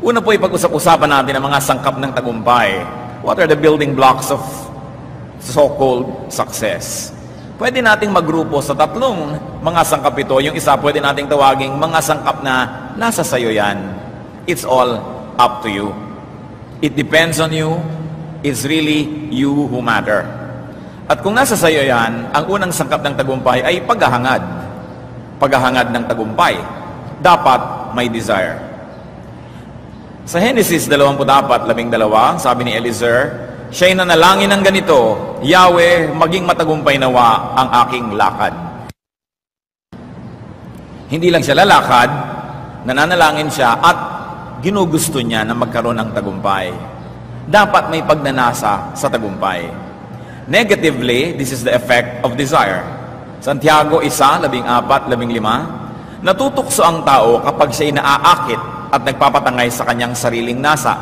Una po, ipag-usap-usapan natin ang mga sangkap ng tagumpay. What are the building blocks of so-called success? Pwede nating magrupo sa tatlong mga sangkap ito. Yung isa, pwede nating tawaging mga sangkap na nasa sayo yan. It's all up to you. It depends on you. It's really you who matter. At kung nasa sayo yan, ang unang sangkap ng tagumpay ay paghahangad. Paghahangad ng tagumpay. Dapat may desire. Sa Genesis 24:12, sabi ni Eliezer, siya'y nanalangin ng ganito, Yahweh, maging matagumpay nawa ang aking lakad. Hindi lang siya lalakad, nananalangin siya at ginugusto niya na magkaroon ng tagumpay. Dapat may pagnanasa sa tagumpay. Negatively, this is the effect of desire. Santiago 1:14-15, natutukso ang tao kapag siya'y naaakit at nagpapatangay sa kanyang sariling nasa.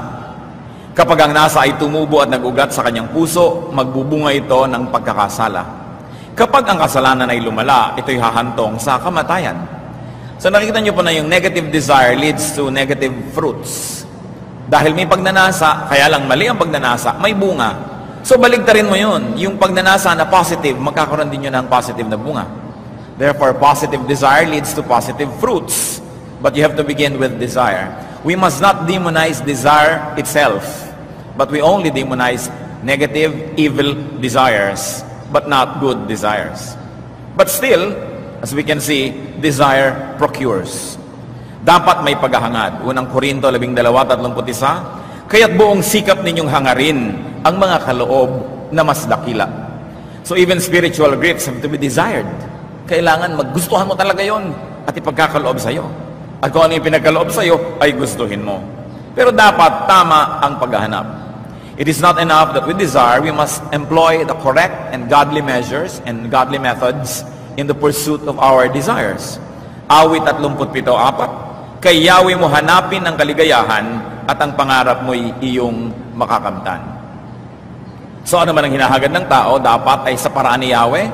Kapag ang nasa ay tumubo at nagugat sa kanyang puso, magbubunga ito ng pagkakasala. Kapag ang kasalanan ay lumala, ito'y hahantong sa kamatayan. So nakikita niyo po na yung negative desire leads to negative fruits. Dahil may pagnanasa, kaya lang mali ang pagnanasa, may bunga. So baligtarin mo yun. Yung pagnanasa na positive, magkakaroon din yun ng positive na bunga. Therefore, positive desire leads to positive fruits. But you have to begin with desire. We must not demonize desire itself, but we only demonize negative, evil desires, but not good desires. But still, as we can see, desire procures. Dapat may paghahangad. Unang Korinto 12:31, kaya't buong sikap ninyong hangarin ang mga kaloob na mas dakila. So even spiritual gifts have to be desired. Kailangan maggustuhan mo talaga yon at ipagkakaloob sa'yo. At kung ano yung pinagkaloob sa'yo, ay gustuhin mo. Pero dapat tama ang paghahanap. It is not enough that we desire, we must employ the correct and godly measures and godly methods in the pursuit of our desires. Awit 37:4, kay Yahweh mo hanapin ang kaligayahan at ang pangarap mo'y iyong makakamtan. So ano man ang hinahagad ng tao, dapat ay sa paraan ni Yahweh,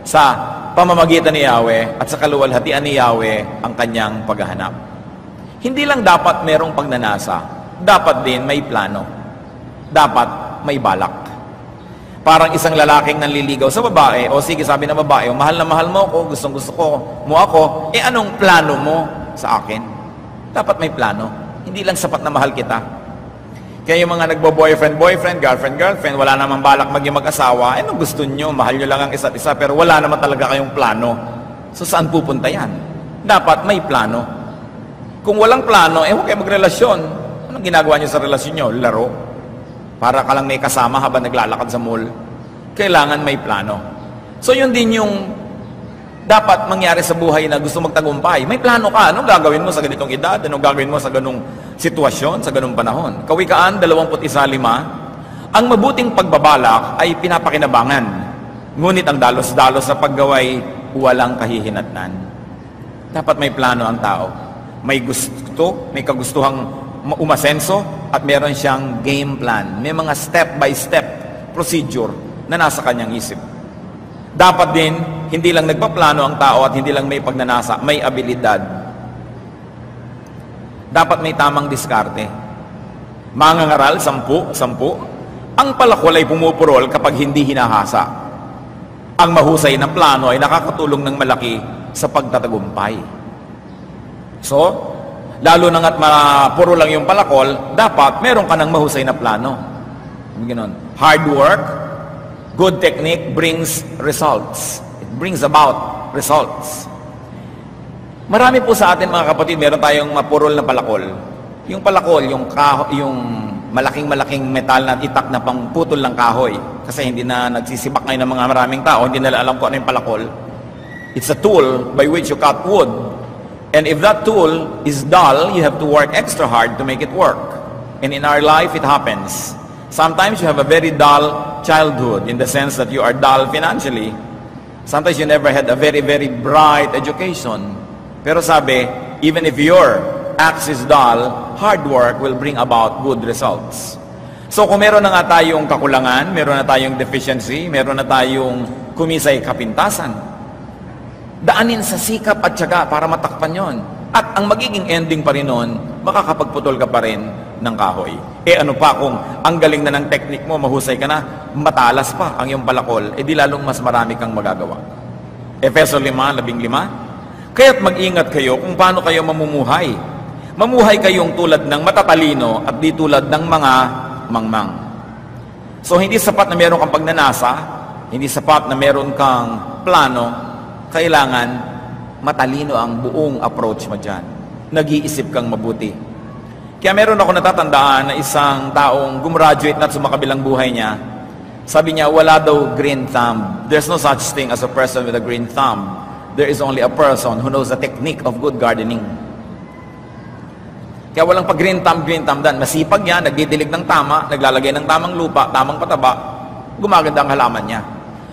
sa pamamagitan ni Yahweh at sa kaluwalhatian ni Yahweh ang kanyang paghahanap. Hindi lang dapat merong pagnanasa, dapat din may plano. Dapat may balak. Parang isang lalaking nanliligaw sa babae, o sige sabi ng babae, mahal na mahal mo ako, gustong gusto mo ako, anong plano mo sa akin? Dapat may plano. Hindi lang sapat na mahal kita. Kaya yung mga nagbo-boyfriend, girlfriend, wala namang balak maging mag-asawa, anong gusto nyo? Mahal nyo lang ang isa't isa, pero wala naman talaga kayong plano. So saan pupunta yan? Dapat may plano. Kung walang plano, huwag kayo magrelasyon. Anong ginagawa nyo sa relasyon nyo? Laro. Para ka lang may kasama habang naglalakad sa mall. Kailangan may plano. So yun din yung dapat mangyari sa buhay na gusto magtagumpay. May plano ka. Anong gagawin mo sa ganitong edad? Anong gagawin mo sa ganung sitwasyon, sa ganung panahon? Kawikaan 21:5, ang mabuting pagbabalak ay pinapakinabangan. Ngunit ang dalos-dalos sa paggaway, walang kahihinatnan. Dapat may plano ang tao. May gusto, may kagustuhang umasenso, at meron siyang game plan. May mga step-by-step procedure na nasa kanyang isip. Dapat din, hindi lang nagpaplano ang tao at hindi lang may pagnanasa, may abilidad. Dapat may tamang diskarte. Mangangaral, 10. Ang palakol ay pumupurol kapag hindi hinahasa. Ang mahusay na plano ay nakakatulong ng malaki sa pagtatagumpay. So, lalo na nga't mapuro lang yung palakol, dapat meron ka ng mahusay na plano. Ganon. Hard work, good technique brings results. It brings about results. Marami po sa atin mga kapatid, meron tayong mapurol na palakol. Yung palakol, yung malaking-malaking metal na itak na pangputol ng kahoy. Kasi hindi na nagsisibak ngayon ng mga maraming tao, hindi nila alam kung ano yung palakol. It's a tool by which you cut wood. And if that tool is dull, you have to work extra hard to make it work. And in our life, it happens. Sometimes you have a very dull childhood in the sense that you are dull financially. Sometimes you never had a very, very bright education. Pero sabi, even if your axe is dull, hard work will bring about good results. So kung meron na nga tayong kakulangan, meron na tayong deficiency, meron na tayong kumisay kapintasan, daanin sa sikap at tiyaga para matakpan yon. At ang magiging ending pa rin nun, makakapagputol ka pa rin ng kahoy. Ano pa kung ang galing na ng technique mo, mahusay ka na, matalas pa ang iyong balakol, di lalong mas marami kang magagawa. Efeso 5:15. Kaya't mag-ingat kayo kung paano kayo mamumuhay. Mamuhay kayong tulad ng matatalino at di tulad ng mga mangmang. So hindi sapat na meron kang pagnanasa, hindi sapat na meron kang plano, kailangan matalino ang buong approach mo dyan. Nag-iisip kang mabuti. Kaya meron ako natatandaan na isang taong gumraduate na at sumakabilang buhay niya, sabi niya, wala daw green thumb. There's no such thing as a person with a green thumb. There is only a person who knows the technique of good gardening. Kaya walang pag green thumb dan. Masipag yan, nagdidilig ng tama, naglalagay ng tamang lupa, tamang pataba, gumaganda ang halaman niya.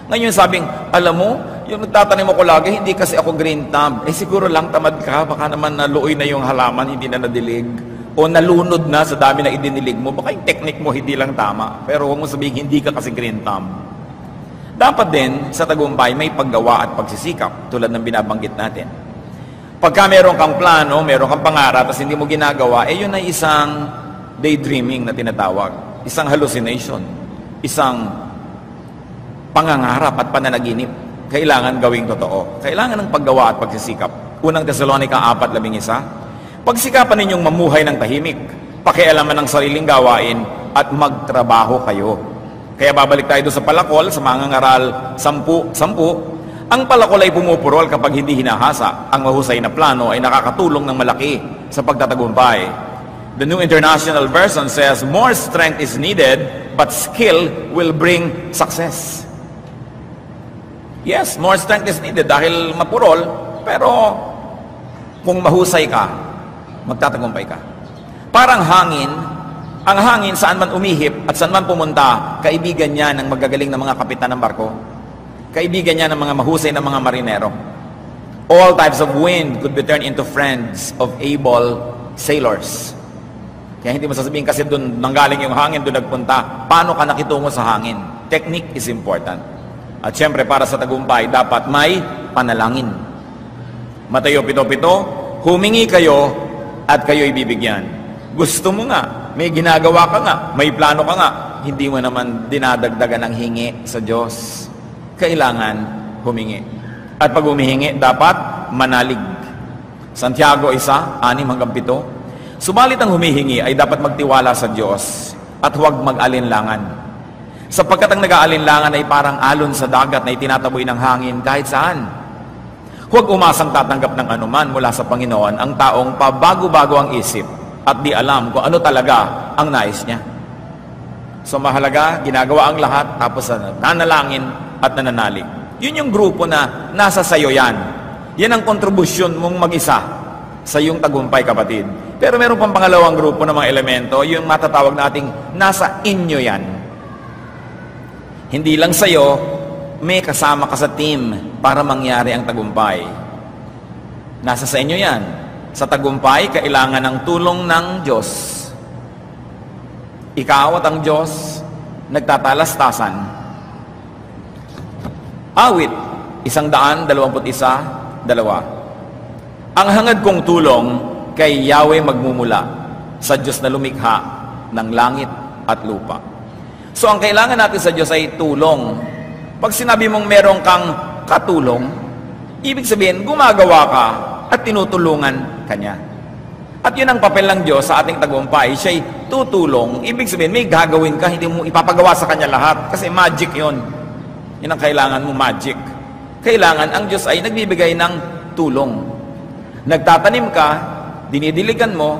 Ngayon sabing, alam mo, yung nagtatanim ako lagi, hindi kasi ako green thumb. Siguro lang tamad ka, baka naman naluoy na yung halaman, hindi na nadilig. O nalunod na sa dami na idinilig mo, baka yung technique mo hindi lang tama. Pero huwag mo sabihin, hindi ka kasi green thumb. Dapat din, sa tagumpay, may paggawa at pagsisikap, tulad ng binabanggit natin. Pagka meron kang plano, meron kang pangarap, tapos hindi mo ginagawa, yun ay isang daydreaming na tinatawag. Isang hallucination. Isang pangangarap at pananaginip. Kailangan gawing totoo. Kailangan ng paggawa at pagsisikap. Unang Thessalonica 4:11. Pagsikapan ninyong mamuhay ng tahimik, pakialaman ng sariling gawain, at magtrabaho kayo. Kaya babalik tayo doon sa palakol, sa mangangaral 10. Ang palakol ay pumupurol kapag hindi hinahasa. Ang mahusay na plano ay nakakatulong ng malaki sa pagtatagumpay. The New International Version says, more strength is needed, but skill will bring success. Yes, more strength is needed dahil mapurol, pero kung mahusay ka, magtatagumpay ka. Parang hangin, ang hangin saan man umihip at saan man pumunta, kaibigan niya ng magagaling na mga kapitan ng barko. Kaibigan niya ng mga mahusay na mga marinero. All types of wind could be turned into friends of able sailors. Kaya hindi mo sasabihin kasi doon nanggaling yung hangin, doon nagpunta. Paano ka nakitungo sa hangin? Technique is important. At syempre, para sa tagumpay, dapat may panalangin. Mateo 7:7, humingi kayo at kayo'y bibigyan. Gusto mo nga, may ginagawa ka nga, may plano ka nga, hindi mo naman dinadagdagan ng hingi sa Diyos. Kailangan humingi. At pag humihingi, dapat manalig. Santiago 1:6-7. Subalit ang humihingi ay dapat magtiwala sa Diyos at huwag mag-alinlangan. Sapagkat ang nag-aalinlangan ay parang alon sa dagat na itinataboy ng hangin kahit saan. Huwag umasang tatanggap ng anuman mula sa Panginoon ang taong pabago-bago ang isip at di alam kung ano talaga ang nais niya. So mahalaga, ginagawa ang lahat, tapos nanalangin at nananalig. Yun yung grupo na nasa sayo yan. Yan ang kontribusyon mong mag-isa sa iyong tagumpay, kapatid. Pero meron pang pangalawang grupo ng mga elemento, yung matatawag nating nasa inyo yan. Hindi lang sayo, may kasama ka sa team para mangyari ang tagumpay. Nasa sa inyo yan. Sa tagumpay, kailangan ng tulong ng Diyos. Ikaw at ang Diyos, nagtatalastasan. Awit, 121:2. Ang hangad kong tulong kay Yahweh magmumula sa Diyos na lumikha ng langit at lupa. So ang kailangan natin sa Diyos ay tulong. Pag sinabi mong meron kang katulong, ibig sabihin gumagawa ka at tinutulungan Kanya. At yun ang papel ng Diyos sa ating tagumpay. Siya'y tutulong. Ibig sabihin, may gagawin ka, hindi mo ipapagawa sa Kanya lahat. Kasi magic yun. Yun ang kailangan mo, magic. Kailangan ang Diyos ay nagbibigay ng tulong. Nagtatanim ka, dinidiligan mo,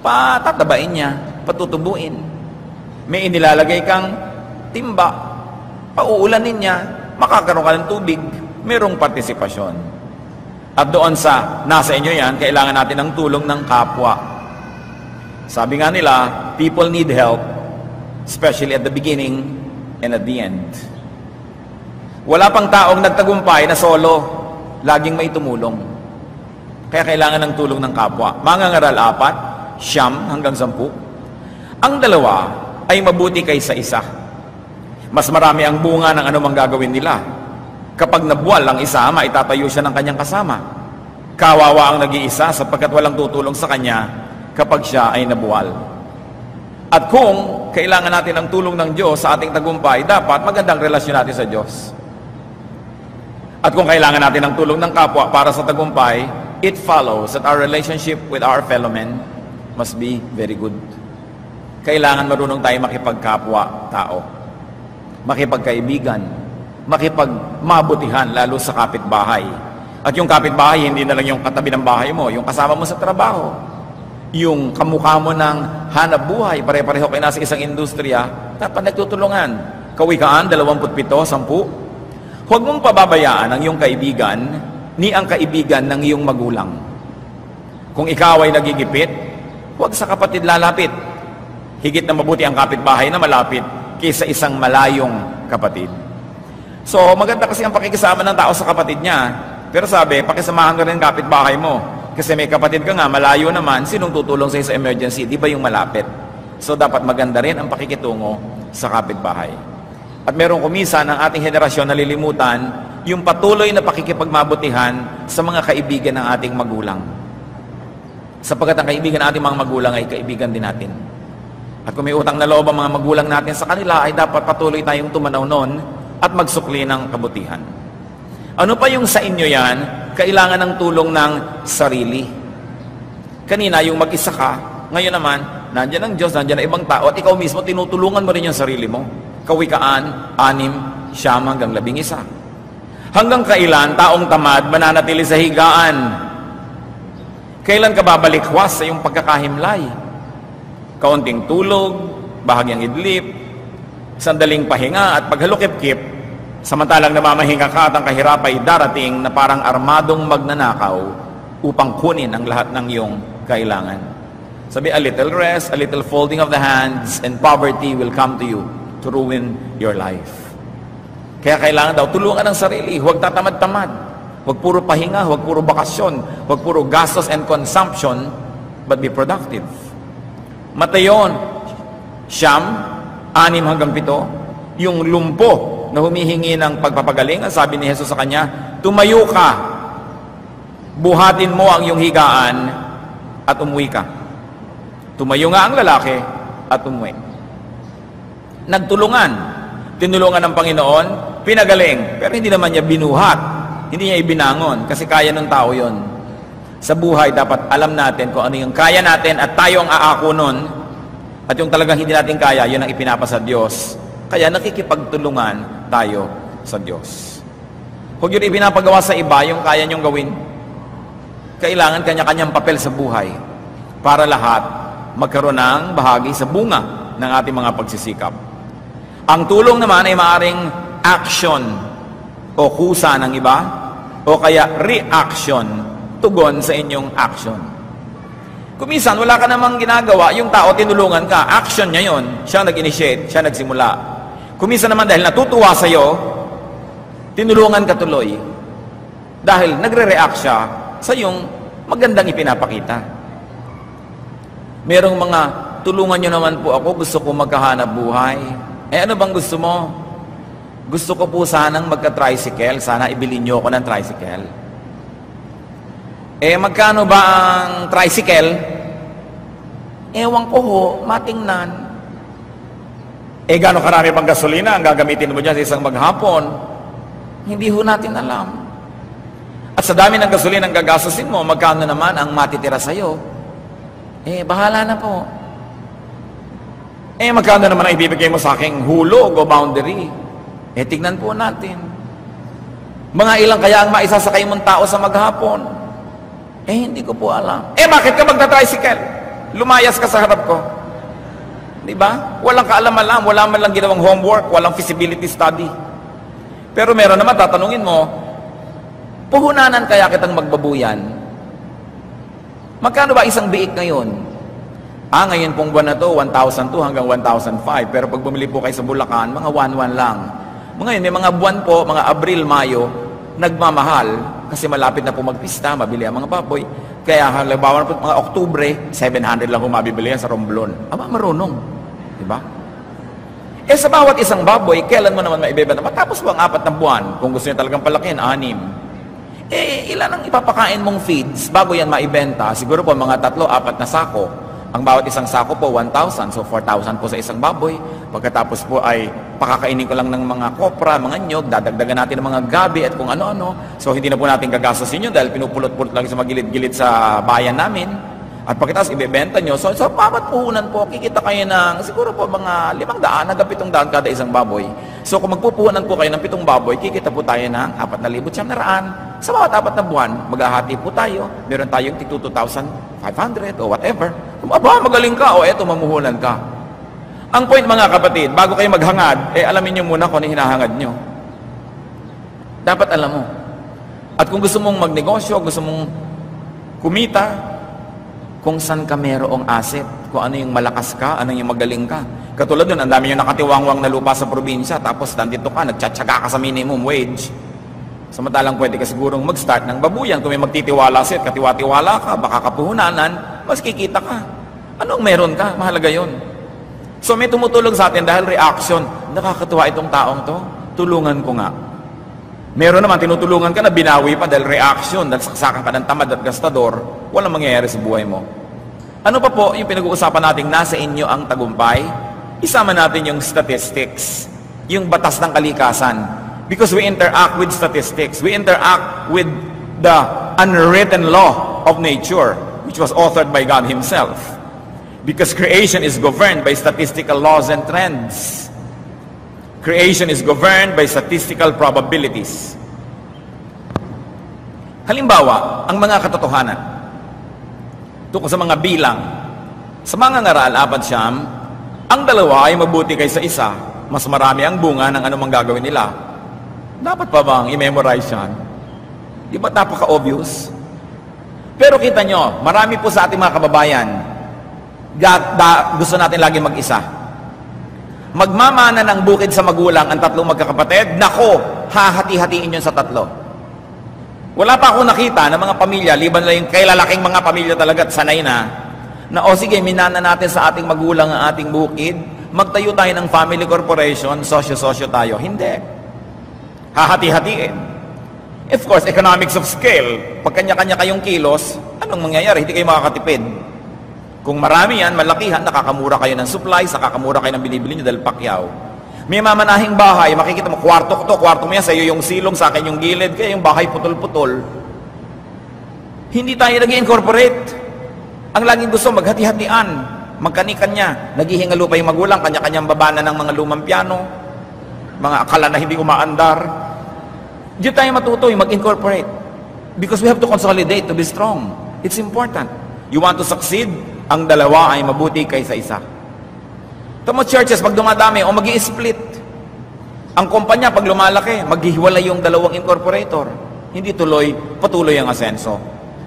patatabain niya, patutubuin. May inilalagay kang timba, pauulanin niya, makakaroon ka ng tubig, mayroong partisipasyon. At doon sa nasa inyo yan, kailangan natin ng tulong ng kapwa. Sabi nga nila, people need help, especially at the beginning and at the end. Wala pang taong nagtagumpay na solo, laging may tumulong. Kaya kailangan ng tulong ng kapwa. Mangangaral 4, 9-10. Ang dalawa ay mabuti kaysa isa. Mas marami ang bunga ng anumang gagawin nila. Kapag nabuwal ang isa, maitatayo siya ng kanyang kasama. Kawawa ang nag-iisa sapagkat walang tutulong sa kanya kapag siya ay nabuwal. At kung kailangan natin ng tulong ng Diyos sa ating tagumpay, dapat magandang relasyon natin sa Diyos. At kung kailangan natin ng tulong ng kapwa para sa tagumpay, it follows that our relationship with our fellow men must be very good. Kailangan marunong tayo makipagkapwa-tao, makipagkaibigan, makipagmabutihan, lalo sa kapitbahay. At yung kapitbahay, hindi na lang yung katabi ng bahay mo, yung kasama mo sa trabaho, yung kamukha mo ng hanap buhay, pare-pareho kayo nasa isang industriya, dapat nagtutulungan. Kawikaan, 27:10. Huwag mong pababayaan ang iyong kaibigan, ni ang kaibigan ng iyong magulang. Kung ikaw ay nagigipit, huwag sa kapatid lalapit. Higit na mabuti ang kapitbahay na malapit kaysa isang malayong kapatid. So, maganda kasi ang pakikisama ng tao sa kapatid niya. Pero sabi, pakisamahan ka rin kapitbahay mo. Kasi may kapatid ka nga, malayo naman, sinong tutulong sa'yo sa emergency? Di ba yung malapit? So, dapat maganda rin ang pakikitungo sa kapitbahay. At merong kumisa ng ating henerasyon nalilimutan yung patuloy na pakikipagmabutihan sa mga kaibigan ng ating magulang. Sapagkat ang kaibigan ng ating mga magulang ay kaibigan din natin. At kung may utang na loob ang mga magulang natin sa kanila, ay dapat patuloy tayong tumanaw nun at magsukli ng kabutihan. Ano pa yung sa inyo yan? Kailangan ng tulong ng sarili. Kanina, yung mag-isa ka, ngayon naman, nandiyan ang Diyos, nandiyan ang ibang tao, at ikaw mismo, tinutulungan mo rin yung sarili mo. Kawikaan, 6-11. Hanggang kailan, taong tamad, mananatili sa higaan? Kailan ka babalikwas sa iyong pagkakahimlay? Kaunting tulog, bahagyang idlip, sandaling pahinga at paghalukip-kip, samantalang namamahinga ka at ang kahirap ay darating na parang armadong magnanakaw upang kunin ang lahat ng iyong kailangan. Sabi, a little rest, a little folding of the hands, and poverty will come to you to ruin your life. Kaya kailangan daw, tulungan ang sarili, huwag tatamad-tamad, huwag puro pahinga, huwag puro bakasyon, huwag puro gastos and consumption, but be productive. Matayon, 9-7, yung lumpo na humihingi ng pagpapagaling, ang sabi ni Jesus sa kanya, tumayo ka, buhatin mo ang iyong higaan at umuwi ka. Tumayo nga ang lalaki at umuwi. Nagtulungan, tinulungan ng Panginoon, pinagaling, pero hindi naman niya binuhat, hindi niya ibinangon, kasi kaya ng tao yon. Sa buhay, dapat alam natin kung ano yung kaya natin at tayo ang aako nun, at yung talagang hindi natin kaya, yun ang ipinapasa Diyos. Kaya nakikipagtulungan tayo sa Diyos. Huwag yun ipinapagawa sa iba yung kaya niyong gawin. Kailangan kanya-kanyang papel sa buhay para lahat magkaroon ng bahagi sa bunga ng ating mga pagsisikap. Ang tulong naman ay maaring action o kusa ng iba o kaya reaction, tugon sa inyong action. Kuminsan, wala ka namang ginagawa, yung tao tinulungan ka, action niya yun, siya nag-initiate, siya nagsimula. Kuminsan naman dahil natutuwa sa'yo, tinulungan ka tuloy. Dahil nagre-react siya sa yung magandang ipinapakita. Merong mga, tulungan nyo naman po ako, gusto ko magkahanap buhay. Ano bang gusto mo? Gusto ko po sanang magka-tricycle, sana ibilin nyo ako ng tricycle. Magkano ba ang tricycle? Ewan ko ho, matingnan. Gano'ng karami pang gasolina ang gagamitin mo dyan sa isang maghapon? Hindi ho natin alam. At sa dami ng gasolina ang gagastusin mo, magkano naman ang matitira sa'yo? Bahala na po. Magkano naman ang ibibigay mo sa aking hulog o boundary? Tignan po natin. Mga ilang kaya ang maisasakay mong tao sa maghapon? Hindi ko po alam. Bakit ka magta-tricycle? Lumayas ka sa harap ko. Di ba? Walang kaalam-alam, wala man lang ginawang homework, walang feasibility study. Pero meron naman, tatanungin mo, puhunanan kaya kitang magbabuyan? Magkano ba isang biik ngayon? Ngayon pong buwan na to, 1,200 hanggang 1,005. Pero pag bumili po kayo sa Bulacan, mga 1,1 lang. Ngayon, may mga buwan po, mga Abril, Mayo, nagmamahal kasi malapit na po magpista, mabili ang mga baboy. Kaya halimbawa na po mga Oktubre, 700 lang kung mabibili yan sa Romblon. Marunong. Diba? Sa bawat isang baboy, kailan mo naman maibebenta? Matapos po ang 4 na buwan, kung gusto niya talagang palakin, 6. Ilan ang ipapakain mong feeds bago yan maibenta? Siguro po mga 3-4 na sako. Ang bawat isang sako po 1,000, so 4,000 po sa isang baboy. Pagkatapos po ay pakakainin ko lang ng mga kopra, mga nyog, dadagdagan natin ng mga gabi at kung ano-ano. So hindi na po natin gagastusin yun dahil pinupulot-pulot lang sa magilid-gilid sa bayan namin. At pagkatapos ibebenta nyo, so sa bawat puhunan po, kikita kayo ng siguro po mga 500 hanggang 700 kada isang baboy. So kung magpupuhunan po kayo ng 7 baboy, kikita po tayo ng 4,900. Sa bawat 4 na buwan, maghahati po tayo. Meron tayong 2,500 o whatever. Kung magaling ka, o eto, mamuhunan ka. Ang point mga kapatid, bago kayo maghangad, alamin nyo muna kung ano hinahangad nyo. Dapat alam mo. At kung gusto mong magnegosyo, gusto mong kumita, kung saan ka merong asset, kung ano yung malakas ka, ano yung magaling ka. Katulad nun, ang dami yung nakatiwangwang na lupa sa probinsya, tapos nandito ka, nagtsatsaga ka sa minimum wage. Samantalang pwede ka sigurong mag-start ng babuyan. Kung may magtitiwala sa'yo, katiwa-tiwala ka, baka kapuhunanan, mas kikita ka. Anong meron ka? Mahalaga yun. So may tumutulong sa atin dahil reaction. Nakakatuwa itong taong to, tulungan ko nga. Meron naman, tinutulungan ka na binawi pa dahil reaction, dahil saksakan ka ng tamad at gastador, walang mangyayari sa buhay mo. Ano pa po yung pinag-uusapan natin, nasa inyo ang tagumpay? Isama natin yung statistics, yung batas ng kalikasan. Because we interact with statistics. We interact with the unwritten law of nature, which was authored by God Himself. Because creation is governed by statistical laws and trends. Creation is governed by statistical probabilities. Halimbawa, ang mga katotohanan. Tungkol sa mga bilang. Sa mga ngaral, 4, ang dalawa ay mabuti kaysa isa. Mas marami ang bunga ng anumang gagawin nila. Dapat pa bang i-memorize yan? Di ba napaka-obvious? Pero kita nyo, marami po sa ating mga kababayan, gusto natin lagi mag-isa. Magmamana ng bukid sa magulang ang 3 magkakapatid, nako, hahati-hatiin yun sa 3. Wala pa ako nakita ng mga pamilya, liban na yung kailalaking mga pamilya talaga at sanay na, sige, minana natin sa ating magulang ang ating bukid, magtayo tayo ng family corporation, sosyo-sosyo tayo. Hindi. Hahati-hatiin. Of course, economics of scale. Pag kanya-kanya kayong kilos, anong mangyayari? Hindi kayo makakatipid. Kung marami yan, malakihan, nakakamura kayo ng supplies, nakakamura kayo ng binibili nyo dahil pakyaw. May mamanahing bahay, makikita mo, kwarto ko to, kwarto mo yan, sa'yo yung silong, sa akin yung gilid, kaya yung bahay putol-putol. Hindi tayo nag-incorporate. Ang laging gusto, maghati-hatian, magkani-kanya, naghihingalo pa yung magulang, kanya-kanyang babana ng mga lumang piano, mga akala na hindi umaandar. Diyan tayo matuto, mag-incorporate. Because we have to consolidate to be strong. It's important. You want to succeed? Ang dalawa ay mabuti kaysa isa. Tamo churches, pag dumadami, o mag-i-split. Ang kumpanya, pag lumalaki, maghihiwalay yung 2 incorporator. Hindi patuloy ang asenso.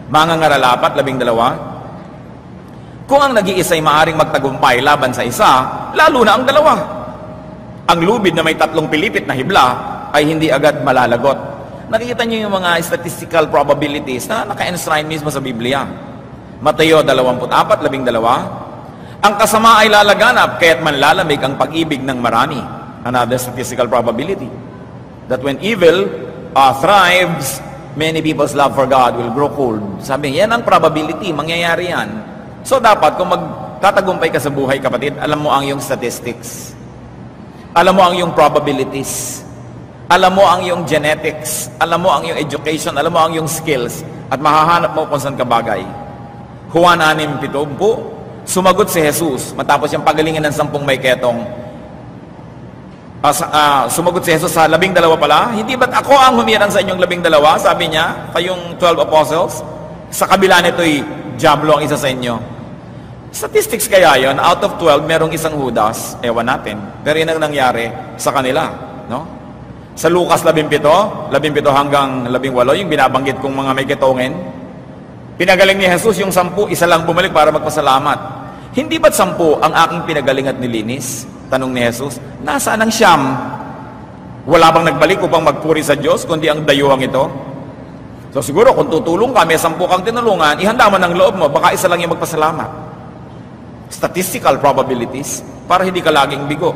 Mga ngaralapat, 12. Kung ang nag-iisa ay maaring magtagumpay laban sa isa, lalo na ang 2. Ang lubid na may 3 pilipit na hibla ay hindi agad malalagot. Nakikita niyo yung mga statistical probabilities na naka-enshrine mismo sa Biblia. Mateo 24:12. Ang kasama ay lalaganap, kaya't manlalamig ang pag-ibig ng marami. Another statistical probability. That when evil thrives, many people's love for God will grow cold. Sabi, yan ang probability, mangyayari yan. So dapat, kung magtatagumpay ka sa buhay, kapatid, alam mo ang yung statistics. Alam mo ang yung probabilities. Alam mo ang yung genetics. Alam mo ang yung education. Alam mo ang yung skills. At mahahanap mo kung saan ka bagay. Juan 6:7, sumagot si Jesus, matapos yung pagalingan ng 10 may ketong, sumagot si Jesus sa 12 pala, hindi ba't ako ang humirang sa inyong 12? Sabi niya, kayong 12 apostles, sa kabila nito'y diablo ang isa sa inyo. Statistics kaya yon, out of 12, merong isang Judas, ewan natin, pero yun ang nangyari sa kanila, no? Sa Lucas 17 hanggang 18, yung binabanggit kong mga may ketongin, pinagaling ni Jesus yung 10, isa lang bumalik para magpasalamat. Hindi ba't 10 ang aking pinagaling at nilinis? Tanong ni Jesus, nasaan ang 9? Wala bang nagbalik upang magpuri sa Diyos, kundi ang dayuhang ito? So siguro, kung tutulong ka, may 10 kang tinulungan, ihanda mo ng loob mo, baka isa lang yung magpasalamat. Statistical probabilities, para hindi ka laging bigo.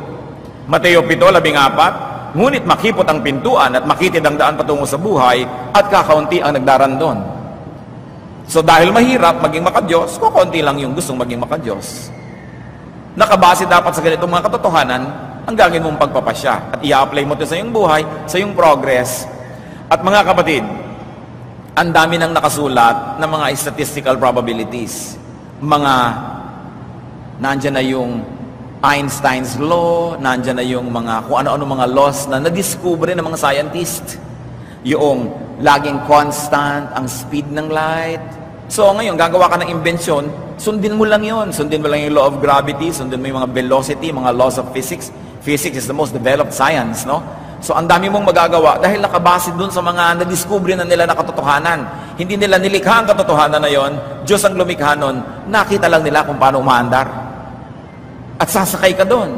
Mateo 7:14, Ngunit makipot ang pintuan at makitid ang daan patungo sa buhay at kakaunti ang nagdaran doon. So dahil mahirap maging makadiyos, kukunti lang yung gustong maging makadiyos. Nakabase dapat sa ganitong mga katotohanan ang gagawin mong pagpapasya at i-apply mo ito sa iyong buhay, sa iyong progress. At mga kapatid, ang dami nang nakasulat ng mga statistical probabilities. Nandyan na yung Einstein's law, nandyan na yung mga kung ano-ano mga laws na nadiskubre ng mga scientist. Yung laging constant ang speed ng light. So ngayon, gagawa ka ng imbensyon, sundin mo lang yon. Sundin mo lang yung law of gravity, sundin mo yung mga velocity, mga laws of physics. Physics is the most developed science, no? So ang dami mong magagawa dahil nakabase dun sa mga nadiskubre na nila na katotohanan. Hindi nila nilikha ang katotohanan na yon, Diyos ang lumikha nun, nakita lang nila kung paano umaandar. At sasakay ka doon.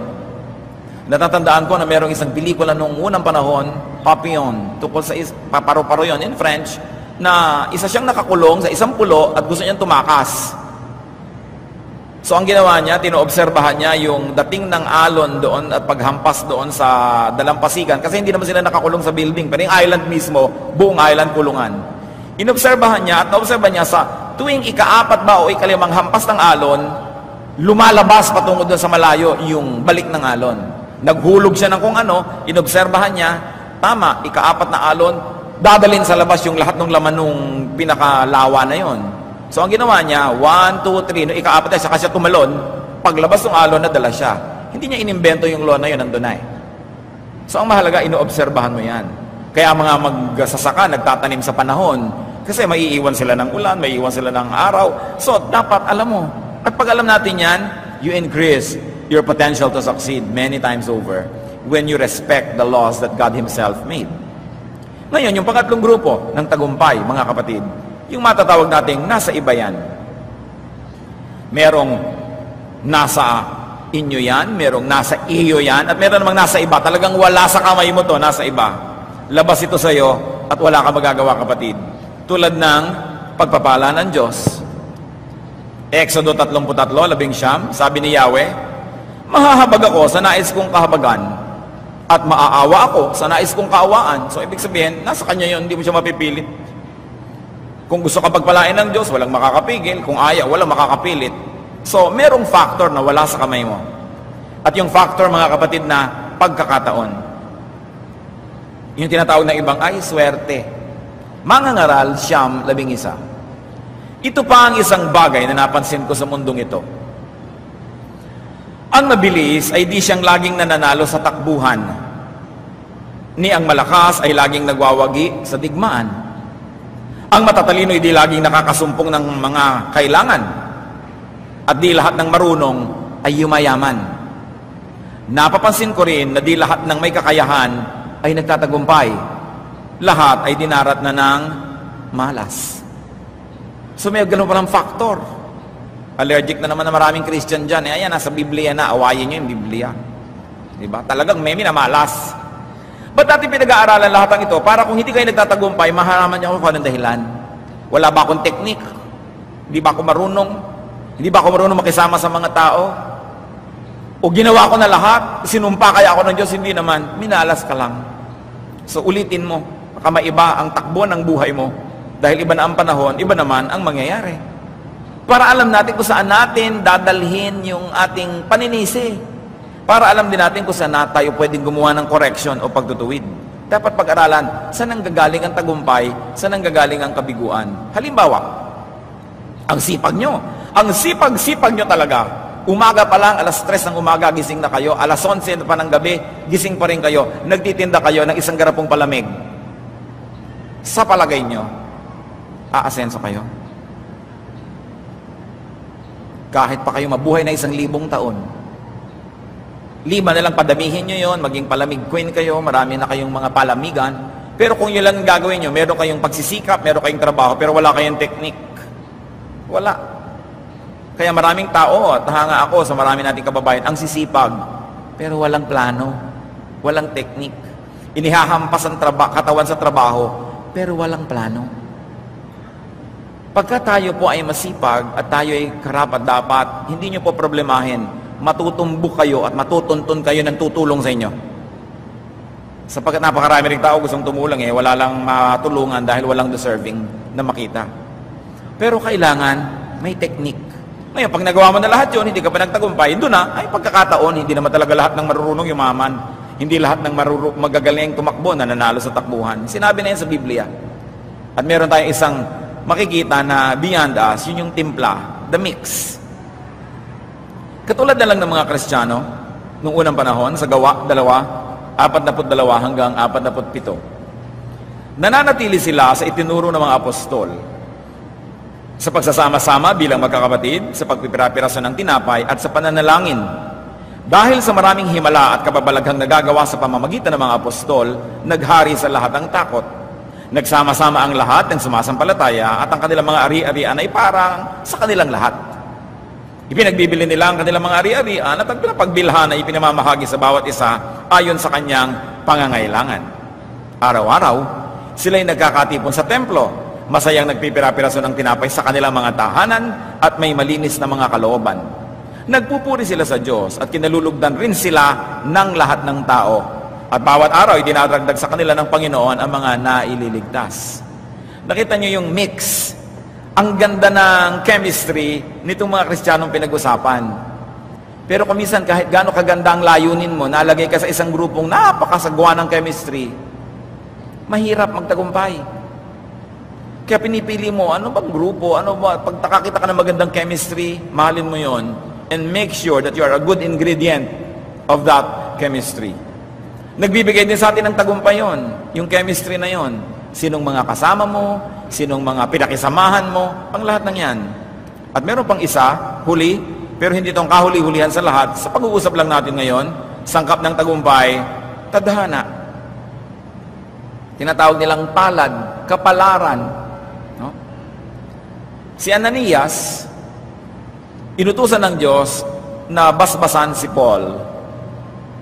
Natatandaan ko na merong isang pelikula noong unang panahon, Papillon, tungkol sa paru-paro yun in French, na isa siyang nakakulong sa isang pulo at gusto niyang tumakas. So ang ginawa niya, tinoobserbahan niya yung dating ng alon doon at paghampas doon sa dalampasigan kasi hindi naman sila nakakulong sa building, pero yung island mismo, buong island kulungan. Inobserbahan niya at naobserbahan niya sa tuwing ika-4 ba o ika-5 hampas ng alon, lumalabas patungo doon sa malayo yung balik ng alon. Naghulog siya ng kung ano, inobserbahan niya, tama, ika-4 na alon, dadalhin sa labas yung lahat ng laman nung pinakalawa na yon. So ang ginawa niya, 1, 2, 3, no, ika-4 na siya kasi tumalon, paglabas ng alon, nadala siya. Hindi niya inimbento yung law na yun, nandun na eh. So ang mahalaga, inoobserbahan mo yan. Kaya mga magsasaka, nagtatanim sa panahon, kasi maiiwan sila ng ulan, maiiwan sila ng araw. So dapat alam mo, at pag alam natin yan, you increase your potential to succeed many times over when you respect the laws that God Himself made. Ngayon, yung pangatlong grupo ng tagumpay, mga kapatid, yung matatawag nating nasa iba yan. Merong nasa inyo yan, merong nasa iyo yan, at meron namang nasa iba. Talagang wala sa kamay mo to, nasa iba. Labas ito sa iyo at wala ka magagawa, kapatid. Tulad ng pagpapala ng Diyos. Exodo 33:19, sabi ni Yahweh, mahahabag ako sa nais kong kahabagan at maaawa ako sa nais kong kaawaan. So ibig sabihin, nasa Kanya yun, hindi mo siya mapipilit. Kung gusto ka pagpalain ng Diyos, walang makakapigil. Kung ayaw, walang makakapilit. So, merong factor na wala sa kamay mo. At yung factor, mga kapatid, na pagkakataon. Yung tinatawag ng ibang, ay, swerte. Mangangaral, Siyam, 11. Ito pa ang isang bagay na napansin ko sa mundong ito. Ang mabilis ay di siyang laging nananalo sa takbuhan. Ni ang malakas ay laging nagwawagi sa digmaan. Ang matatalino ay di laging nakakasumpong ng mga kailangan. At di lahat ng marunong ay yumayaman. Napapansin ko rin na di lahat ng may kakayahan ay nagtatagumpay. Lahat ay dinarat na ng malas. So may ganun palang factor. Allergic na naman na maraming Christian dyan. Ayan, nasa Biblia na. Awayin nyo yung Biblia. Diba? Talagang may minamalas. Ba't natin pinag-aaralan lahat ng ito? Para kung hindi kayo nagtatagumpay, mahalaman niyo kung anong dahilan. Wala ba akong teknik? Hindi ba ako marunong? Hindi ba ako marunong makisama sa mga tao? O ginawa ko na lahat? Sinumpa kaya ako ng Diyos? Hindi naman. Minalas ka lang. So ulitin mo. Baka maiba ang takbo ng buhay mo. Dahil iba na ang panahon, iba naman ang mangyayari. Para alam natin kung saan natin dadalhin yung ating paninisi. Para alam din natin kung saan tayo pwedeng gumawa ng correction o pagtutuwid. Dapat pag-aralan, saan ang gagaling ang tagumpay, saan ang gagaling ang kabiguan. Halimbawa, ang sipag nyo. Ang sipag-sipag nyo talaga. Umaga pa lang, alas 3 ng umaga, gising na kayo. Alas 11 pa ng gabi, gising pa rin kayo. Nagtitinda kayo ng isang garapong palamig. Sa palagay nyo, aasenso kayo. Kahit pa kayo mabuhay na 1,000 taon, 5 na lang padamihin nyo yon, maging palamig queen kayo, marami na kayong mga palamigan. Pero kung yun lang gagawin nyo, meron kayong pagsisikap, meron kayong trabaho, pero wala kayong technique. Wala. Kaya maraming tao, at hanga ako sa marami nating kababayan, ang sisipag, pero walang plano, walang technique. Inihahampas ang katawan sa trabaho, pero walang plano. Pagka tayo po ay masipag at tayo ay karapat-dapat, hindi nyo po problemahin. Matutumbok kayo at matutuntun kayo ng tutulong sa inyo. Sapagkat napakarami ring tao gustong tumulong wala lang matulungan dahil walang deserving na makita. Pero kailangan may technique. Ngayon, pag nagawa mo na lahat yun, hindi ka pa nagtagumpay, doon na, ay pagkakataon, hindi naman talaga lahat ng marurunong yumaman. Hindi lahat ng magagaling tumakbo na nanalo sa takbuhan. Sinabi na yan sa Biblia. At meron tayong isang makikita na beyond us, yun yung timpla, the mix. Katulad na lang ng mga Kristiyano, noong unang panahon, sa Gawa 2:42 hanggang 47. Nananatili sila sa itinuro ng mga apostol sa pagsasama-sama bilang magkakapatid, sa pagpipirapiraso ng tinapay at sa pananalangin. Dahil sa maraming himala at kababalaghang nagagawa sa pamamagitan ng mga apostol, naghari sa lahat ang takot. Nagsama-sama ang lahat ng sumasampalataya at ang kanilang mga ari-arian ay parang sa kanilang lahat. Ipinagbibili nila ang kanilang mga ari-arian at ang pinapagbilhan ay ipinamamahagi sa bawat isa ayon sa kanyang pangangailangan. Araw-araw, sila'y nagkakatipon sa templo, masayang nagpipira-piraso ng tinapay sa kanilang mga tahanan at may malinis na mga kalooban. Nagpupuri sila sa Diyos at kinalulugdan rin sila ng lahat ng tao. At bawat araw ay dinadagdag sa kanila ng Panginoon ang mga naililigtas. Nakita niyo yung mix. Ang ganda ng chemistry nitong mga Kristiyanong pinag-usapan. Pero kuminsan kahit gaano kaganda ang layunin mo, nalagay ka sa isang grupong napakasagwa ng chemistry, mahirap magtagumpay. Kaya pinipili mo, ano bang grupo, pag nakakita ka ng magandang chemistry, mahalin mo yon and make sure that you are a good ingredient of that chemistry. Nagbibigay din sa atin ng tagumpay yon, yung chemistry na yon. Sinong mga kasama mo, sinong mga pinakisamahan mo, ang lahat ng yan. At meron pang isa, huli, pero hindi itong kahuli-hulihan sa lahat. Sa pag-uusap lang natin ngayon, sangkap ng tagumpay, tadhana. Tinatawag nilang palad, kapalaran. No? Si Ananias, inutusan ng Diyos na basbasan si Paul.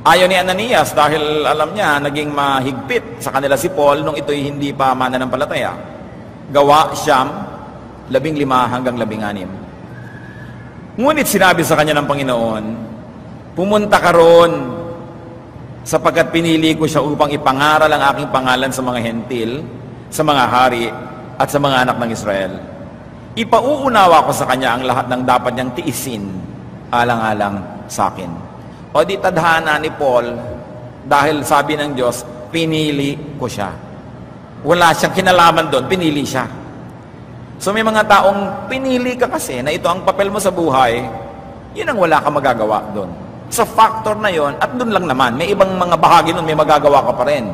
Ayaw ni Ananias dahil alam niya, naging mahigpit sa kanila si Paul nung ito'y hindi pa mananampalataya. Gawa 15 hanggang 16. Ngunit sinabi sa kanya ng Panginoon, pumunta ka roon sapagkat pinili ko siya upang ipangaral ang aking pangalan sa mga hentil, sa mga hari, at sa mga anak ng Israel. Ipauunawa ko sa kanya ang lahat ng dapat niyang tiisin, alang-alang sa akin. O di tadhana ni Paul, dahil sabi ng Diyos, pinili ko siya. Wala siyang kinalaman doon, pinili siya. So may mga taong pinili ka kasi na ito ang papel mo sa buhay, yun ang wala ka magagawa doon. Sa factor na yon, at doon lang naman, may ibang mga bahagi doon, may magagawa ka pa rin.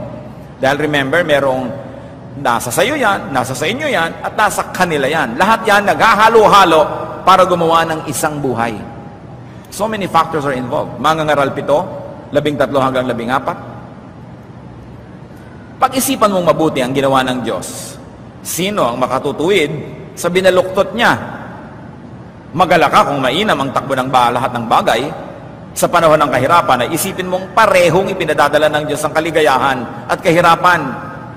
Dahil remember, merong nasa sayo yan, nasa sa inyo yan, at nasa kanila yan. Lahat yan naghahalo-halo para gumawa ng isang buhay. So many factors are involved. Mangangaral 7, 13 hanggang 14. Pag-isipan mong mabuti ang ginawa ng Diyos. Sino ang makatutuwid sa binaluktot niya? Magala ka kung mainam ang takbo ng lahat ng bagay. Sa panahon ng kahirapan, ay isipin mong parehong ipinadadala ng Diyos ang kaligayahan at kahirapan.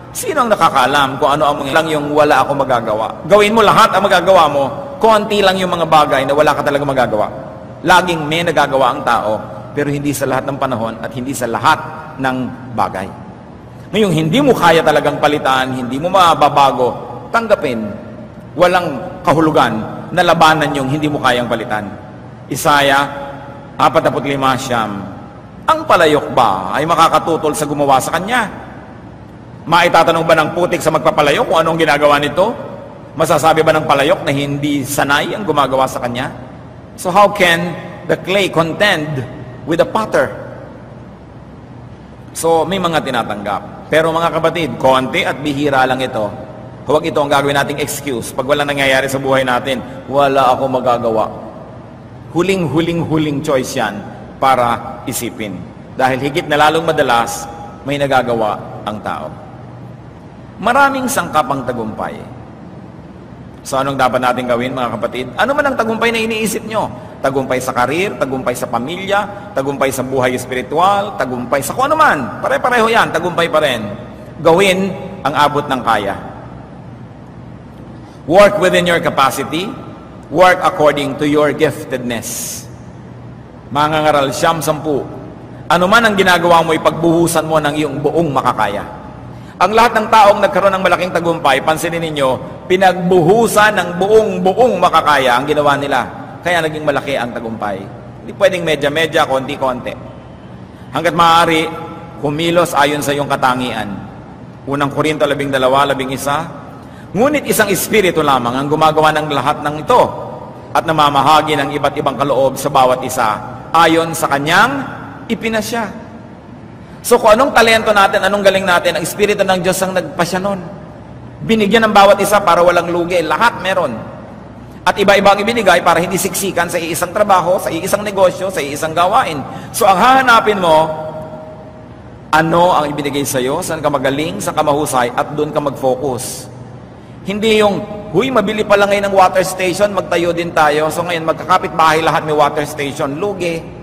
Sino ang nakakaalam kung ano ang mga lang yung wala ako magagawa? Gawin mo lahat ang magagawa mo, konti lang yung mga bagay na wala ka talaga magagawa. Laging may nagagawa ang tao, pero hindi sa lahat ng panahon at hindi sa lahat ng bagay. Ngayong hindi mo kaya talagang palitan, hindi mo mababago, tanggapin. Walang kahulugan na labanan yung hindi mo kayang palitan. Isaya 45:9. Ang palayok ba ay makakatutol sa gumawa sa kanya? Maitatanong ba ng putik sa magpapalayok kung anong ginagawa nito? Masasabi ba ng palayok na hindi sanay ang gumagawa sa kanya? So how can the clay contend with the potter? So may mga tinatanggap. Pero mga kapatid, konti at bihira lang ito. Huwag ito ang gagawin nating excuse. Pag wala nangyayari sa buhay natin, wala ako magagawa. Huling choice yan para isipin. Dahil higit na lalong madalas, may nagagawa ang tao. Maraming sangkap ang tagumpay. So anong dapat natin gawin mga kapatid? Ano man ang tagumpay na iniisip nyo? Tagumpay sa karir, tagumpay sa pamilya, tagumpay sa buhay espiritual, tagumpay sa kung ano man. Pare-pareho yan, tagumpay pa rin. Gawin ang abot ng kaya. Work within your capacity. Work according to your giftedness. Mangangaral 10. Ano man ang ginagawa mo, ipagbuhusan mo ng iyong buong makakaya. Ang lahat ng taong nagkaroon ng malaking tagumpay, pansinin ninyo, pinagbuhusan ng buong makakaya ang ginawa nila. Kaya naging malaki ang tagumpay. Hindi pwedeng medya-medya, konti-konti. Hanggat maaari, kumilos ayon sa iyong katangian. Unang Korinto 12:11. Ngunit isang espiritu lamang ang gumagawa ng lahat ng ito at namamahagi ng iba't ibang kaloob sa bawat isa ayon sa kanyang ipinasya. So kung anong talento natin, anong galing natin, ang espiritu ng Diyos ang nagpasya nun. Binigyan ng bawat isa para walang lugi. Lahat meron. At iba-iba ang ibinigay para hindi siksikan sa iisang trabaho, sa iisang negosyo, sa iisang gawain. So ang hahanapin mo, ano ang ibinigay sa'yo, saan ka magaling, saan ka mahusay, at doon ka mag-focus. Hindi yung, huy, mabili pa lang ngayon ng water station, magtayo din tayo. So ngayon, magkakapit bahay lahat may water station. Lugi.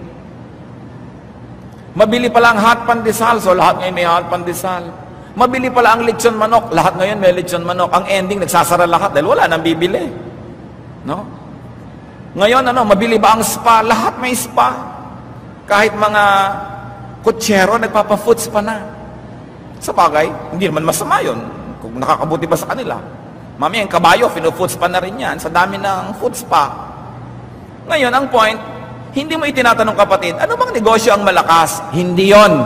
Mabili pa lang hot pandesal, so lahat ngayon may hot pandesal. Mabili pa lang ang lechon manok, lahat ngayon may lechon manok. Ang ending, nagsasara lahat dahil wala nang bibili. No? Ngayon, mabili ba ang spa? Lahat may spa. Kahit mga kutsero, nagpapa-food spa na. Sa bagay, hindi naman masama yun. Kung nakakabuti ba sa kanila. Mami, ang kabayo, fino-food spa na rin yan. Sa dami ng food spa. Ngayon, ang point, hindi mo itinatanong kapatid, ano bang negosyo ang malakas? Hindi yon.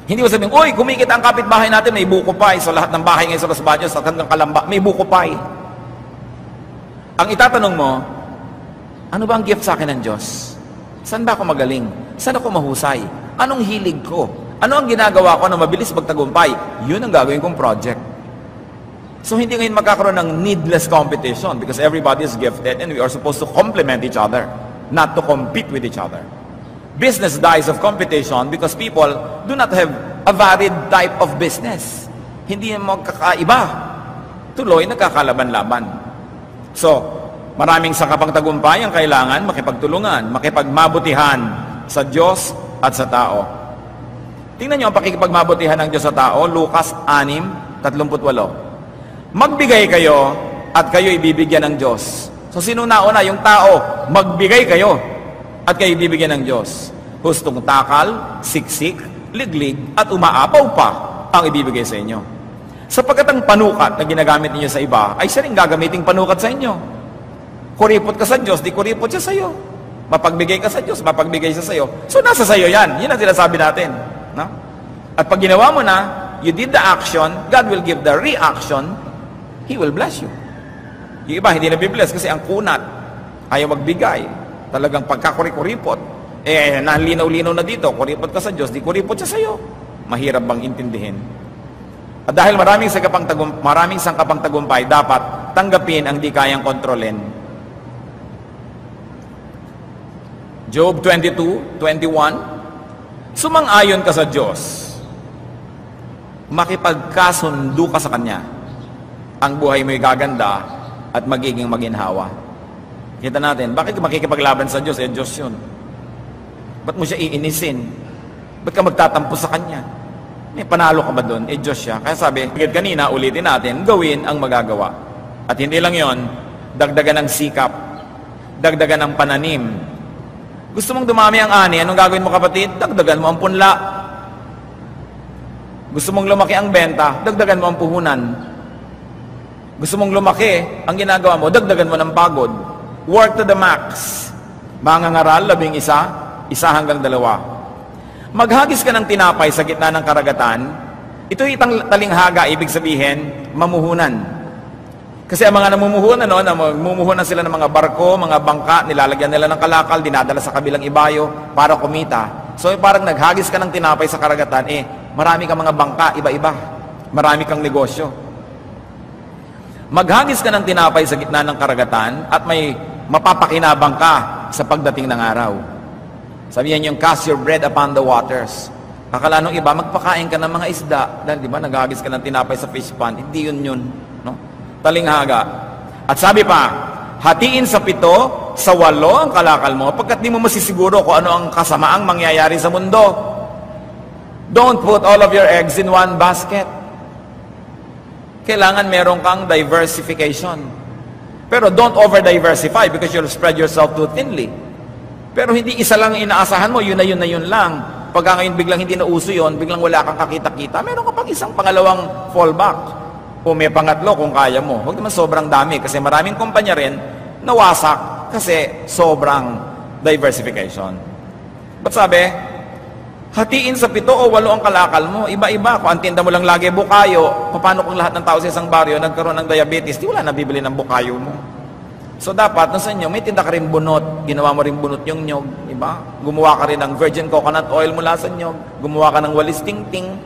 Hindi mo sabihin, uy, kumikita ang kapitbahay natin, may buko pie. So lahat ng bahay ngayon sa Los Baños, sa hanggang Kalamba, may buko pie. Ang itatanong mo, ano ba ang gift sa akin ng Diyos? Saan ba ako magaling? Saan ako mahusay? Anong hilig ko? Ano ang ginagawa ko na mabilis magtagumpay? Yun ang gagawin kong project. So hindi ngayon magkakaroon ng needless competition because everybody is gifted and we are supposed to complement each other, not to compete with each other. Business dies of competition because people do not have a varied type of business. Hindi magkakaiba. Tuloy, nagkakalaban-laban. So, maraming sangkapang tagumpay ang kailangan makipagtulungan, makipagmabutihan sa Diyos at sa tao. Tingnan nyo ang pakikipagmabutihan ng Diyos sa tao, Lucas 6:38. Magbigay kayo at kayo ibibigyan ng Diyos. So, sino nauna? Yung tao, magbigay kayo at kayo ibibigyan ng Diyos. Hustong takal, siksik, liglig, at umaapaw pa ang ibibigay sa inyo. Sapagkat ang panukat na ginagamit ninyo sa iba, ay siya rin gagamiting panukat sa inyo. Kuripot ka sa Diyos, di kuripot siya sa iyo. Mapagbigay ka sa Diyos, mapagbigay siya sa iyo. So nasa sa iyo yan. Yun ang sinasabi natin. No? At pag ginawa mo na, you did the action, God will give the reaction, He will bless you. Yung iba, hindi na-bless kasi ang kunat, ayaw magbigay. Talagang pagkakuripot, nalinaw-linaw na dito, kuripot ka sa Diyos, di kuripot siya sa iyo. Mahirap bang intindihin? At dahil maraming sangkapang tagumpay, dapat tanggapin ang di kayang kontrolin. Job 22:21, sumang-ayon ka sa Diyos, makipagkasundo ka sa Kanya, ang buhay mo'y gaganda at magiging maginhawa. Kita natin, bakit makikipaglaban sa Diyos? Diyos yun. Ba't mo siya iinisin? Ba't ka magtatampo sa Kanya? May panalo ka ba doon? Diyos siya. Kaya sabi, kanina, ulitin natin, gawin ang magagawa. At hindi lang yon, dagdagan ng sikap, dagdagan ng pananim. Gusto mong dumami ang ani, anong gagawin mo kapatid? Dagdagan mo ang punla. Gusto mong lumaki ang benta, dagdagan mo ang puhunan. Gusto mong lumaki, ang ginagawa mo, dagdagan mo ng pagod. Work to the max. Mangangaral, 11, 1-2. Maghagis ka ng tinapay sa gitna ng karagatan. Ito itang talinghaga, ibig sabihin, mamuhunan. Kasi ang mga namumuhunan, namumuhunan sila ng mga barko, mga bangka, nilalagyan nila ng kalakal, dinadala sa kabilang ibayo para kumita. So parang naghagis ka ng tinapay sa karagatan, marami kang mga bangka, iba-iba. Marami kang negosyo. Maghagis ka ng tinapay sa gitna ng karagatan at may mapapakinabang ka sa pagdating ng araw. Sabihin yung cast your bread upon the waters. Akala nung iba, magpakain ka ng mga isda. Dahil di ba, naghagis ka ng tinapay sa fish pond. Hindi yun. No? Talinghaga. At sabi pa, hatiin sa 7, sa 8 ang kalakal mo, pagkat di mo masisiguro kung ano ang kasamaang mangyayari sa mundo. Don't put all of your eggs in one basket. Kailangan meron kang diversification. Pero don't over-diversify because you'll spread yourself too thinly. Pero hindi isa lang inaasahan mo, yun na yun lang. Pagka ngayon biglang hindi na uso yun, biglang wala kang kakita-kita, meron ka pang isang pangalawang fallback. O may pangatlo kung kaya mo. Huwag naman sobrang dami kasi maraming kumpanya rin nawasak kasi sobrang diversification. Ba't sabi, hatiin sa 7 o 8 ang kalakal mo. Iba-iba. Kung ang tinda mo lang lagi bukayo, paano kung lahat ng tao sa isang baryo nagkaroon ng diabetes, di wala na bibili ng bukayo mo. So dapat, nasa inyo, may tinda ka rin bunot. Ginawa mo rin bunot yung nyog. Diba? Gumawa ka rin ng virgin coconut oil mula sa nyog. Gumawa ka ng walis ting-ting.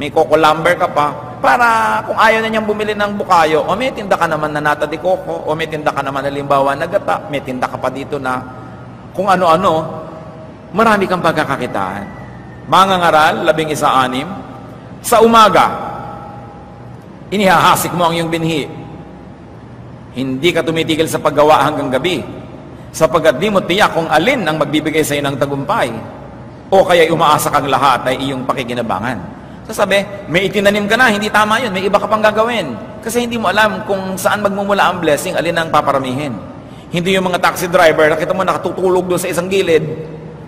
May coco lumber ka pa. Para kung ayaw na niyang bumili ng bukayo, o may tinda ka naman na nata de coco, o may tinda ka naman halimbawa na gata, may tinda ka pa dito na kung ano-ano, marami kang pagkakakitaan. Mangangaral, 11:6, sa umaga, inihahasik mo ang iyong binhi. Hindi ka tumitigil sa paggawa hanggang gabi, sapagkat di mo tiyak kung alin ang magbibigay sa iyo ng tagumpay, o kaya umaasa kang lahat ay iyong pakikinabangan. Sasabi, may itinanim ka na, hindi tama yun, may iba ka pang gagawin. Kasi hindi mo alam kung saan magmumula ang blessing, alin ang paparamihin. Hindi yung mga taxi driver, nakita mo nakatutulog doon sa isang gilid,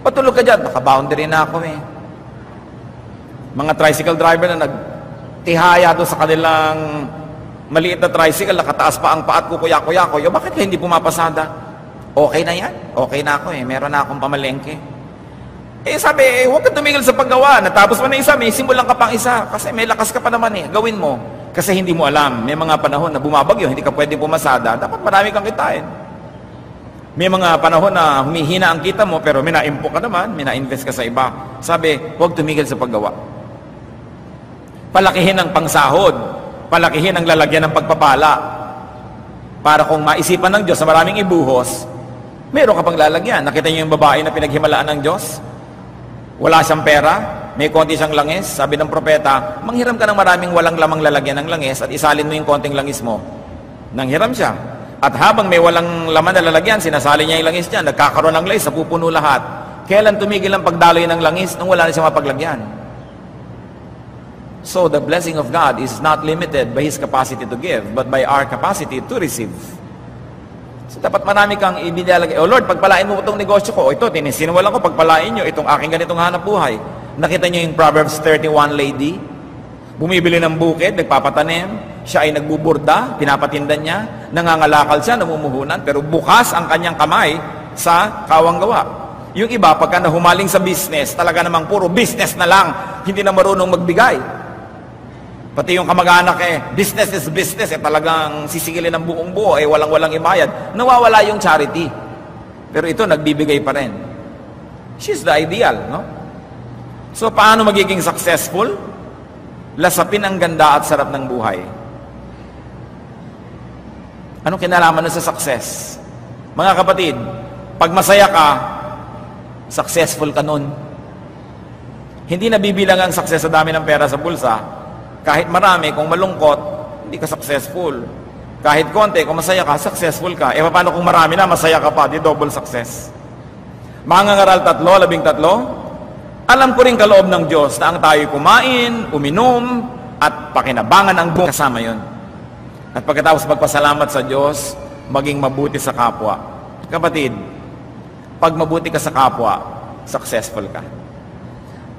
patulog ka dyan, naka-boundary na ako eh. Mga tricycle driver na nagtihaya doon sa kanilang maliit na tricycle, nakataas pa ang paat kukuya-kuya-kuya, bakit ka hindi pumapasada? Okay na yan, okay na ako eh, meron na akong pamalengke. Sabi, huwag kang tumigil sa paggawa. Natapos mo na isa, may simulan ka pang isa. Kasi may lakas ka pa naman eh. Gawin mo. Kasi hindi mo alam. May mga panahon na bumabagyo, hindi ka pwede pumasada. Dapat marami kang kitain. May mga panahon na humihina ang kita mo, pero may na-impo ka naman, may na-invest ka sa iba. Sabi, huwag tumigil sa paggawa. Palakihin ang pangsahod. Palakihin ang lalagyan ng pagpapala. Para kung maisipan ng Diyos na maraming ibuhos, meron ka pang lalagyan. Nakita niyo yung babae na pinaghimalaan ng Diyos? Wala siyang pera, may konti siyang langis. Sabi ng propeta, manghiram ka ng maraming walang lamang lalagyan ng langis at isalin mo yung konting langis mo. Nanghiram siya. At habang may walang laman na lalagyan, sinasali niya yung langis niya, nagkakaroon ng langis, napupuno lahat. Kailan tumigil ang pagdaloy ng langis nung wala na siyang mapaglagyan? So the blessing of God is not limited by His capacity to give, but by our capacity to receive. So dapat marami kang ibinalagay. O Lord, pagpalain mo itong negosyo ko. O ito, sinwalan ko, pagpalain nyo itong aking ganitong hanap buhay. Nakita nyo yung Proverbs 31 lady? Bumibili ng bukid, nagpapatanim. Siya ay nagbuburda, pinapatinda niya. Nangangalakal siya, namumuhunan. Pero bukas ang kanyang kamay sa kawang gawa. Yung iba, pagka nahumaling sa business, talaga namang puro business na lang. Hindi na marunong magbigay. Pati yung kamag-anak business is business, talagang sisigilin ng buong buo, walang-walang ibayad. Nawawala yung charity. Pero ito, nagbibigay pa rin. She's the ideal, no? So, paano magiging successful? Lasapin ang ganda at sarap ng buhay. Anong kinalaman na sa success? Mga kapatid, pag masaya ka, successful ka nun. Hindi nabibilang ang success sa dami ng pera sa bulsa. Kahit marami, kung malungkot, hindi ka successful. Kahit konti, kung masaya ka, successful ka. Paano kung marami na, masaya ka pa, di double success. Mangangaral 3:13, alam ko rin kaloob ng Diyos na ang tayo kumain, uminom, at pakinabangan ang buong kasama yon. At pagkatapos magpasalamat sa Diyos, maging mabuti sa kapwa. Kapatid, pag mabuti ka sa kapwa, successful ka.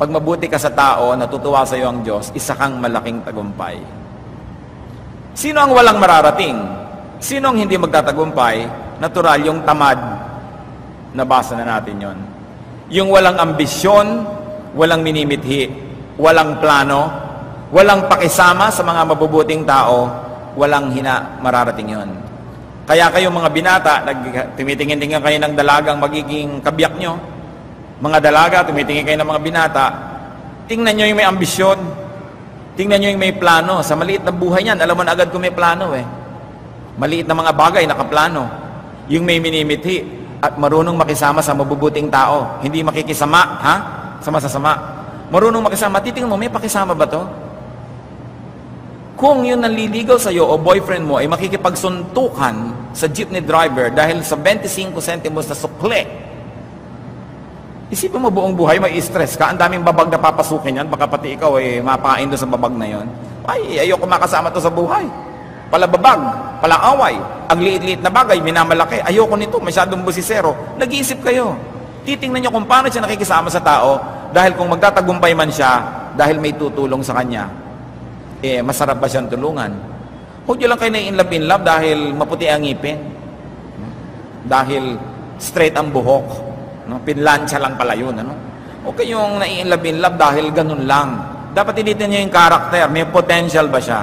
Pag mabuti ka sa tao, natutuwa sa iyo ang Diyos, isa kang malaking tagumpay. Sino ang walang mararating? Sino ang hindi magtatagumpay? Natural, yung tamad. Nabasa na natin yon. Yung walang ambisyon, walang minimithi, walang plano, walang pakisama sa mga mabubuting tao, walang mararating yon. Kaya kayong mga binata, tumitingin-tingin kayo ng dalagang magiging kabiyak nyo. Mga dalaga, tumitingin kayo ng mga binata, tingnan nyo yung may ambisyon, tingnan nyo yung may plano. Sa maliit na buhay niyan, alam mo na agad kung may plano Maliit na mga bagay, nakaplano. Yung may minimithi at marunong makisama sa mabubuting tao. Hindi makikisama, sa masasama. Marunong makisama, titingnan mo, may pakisama ba to? Kung yung nanliligaw sa'yo o boyfriend mo ay makikipagsuntukan sa jeepney driver dahil sa 25 centimos na sukle, isipin mo buong buhay, may stress ka, ang daming babag na papasukin yan, baka pati ikaw mapain doon sa babag na yon. Ay, ayoko makasama to sa buhay. Palababag, palaaway, ang liit-liit na bagay, minamalaki, ayoko nito, masyadong busisero. Nag-iisip kayo. Titingnan nyo kung paano siya nakikisama sa tao, dahil kung magtatagumpay man siya, dahil may tutulong sa kanya, masarap ba siyang tulungan? Huwag nyo lang kayo na-in love dahil maputi ang ngipin. Dahil straight ang buhok. Pinlansya lang pala yun. Huwag kayong na-in love dahil ganun lang. Dapat tinitin nyo yung karakter. May potential ba siya?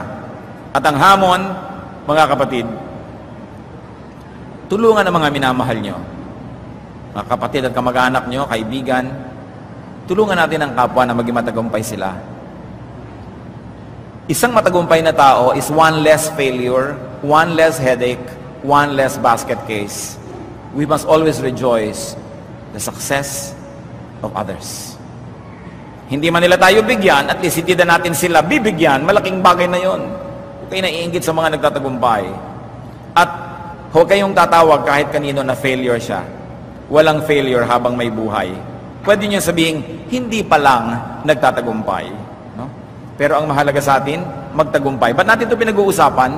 At ang hamon, mga kapatid, tulungan ang mga minamahal nyo. Mga kapatid at kamag-anak nyo, kaibigan, tulungan natin ang kapwa na maging matagumpay sila. Isang matagumpay na tao is one less failure, one less headache, one less basket case. We must always rejoice the success of others. Hindi man nila tayo bigyan, at least hindi na natin sila bibigyan, malaking bagay na yon. Huwag kayo naiinggit sa mga nagtatagumpay. At huwag kayong tatawag kahit kanino na failure siya. Walang failure habang may buhay. Pwede niyo sabihin, hindi pa lang nagtatagumpay. No? Pero ang mahalaga sa atin, magtagumpay. Ba't natin ito pinag-uusapan?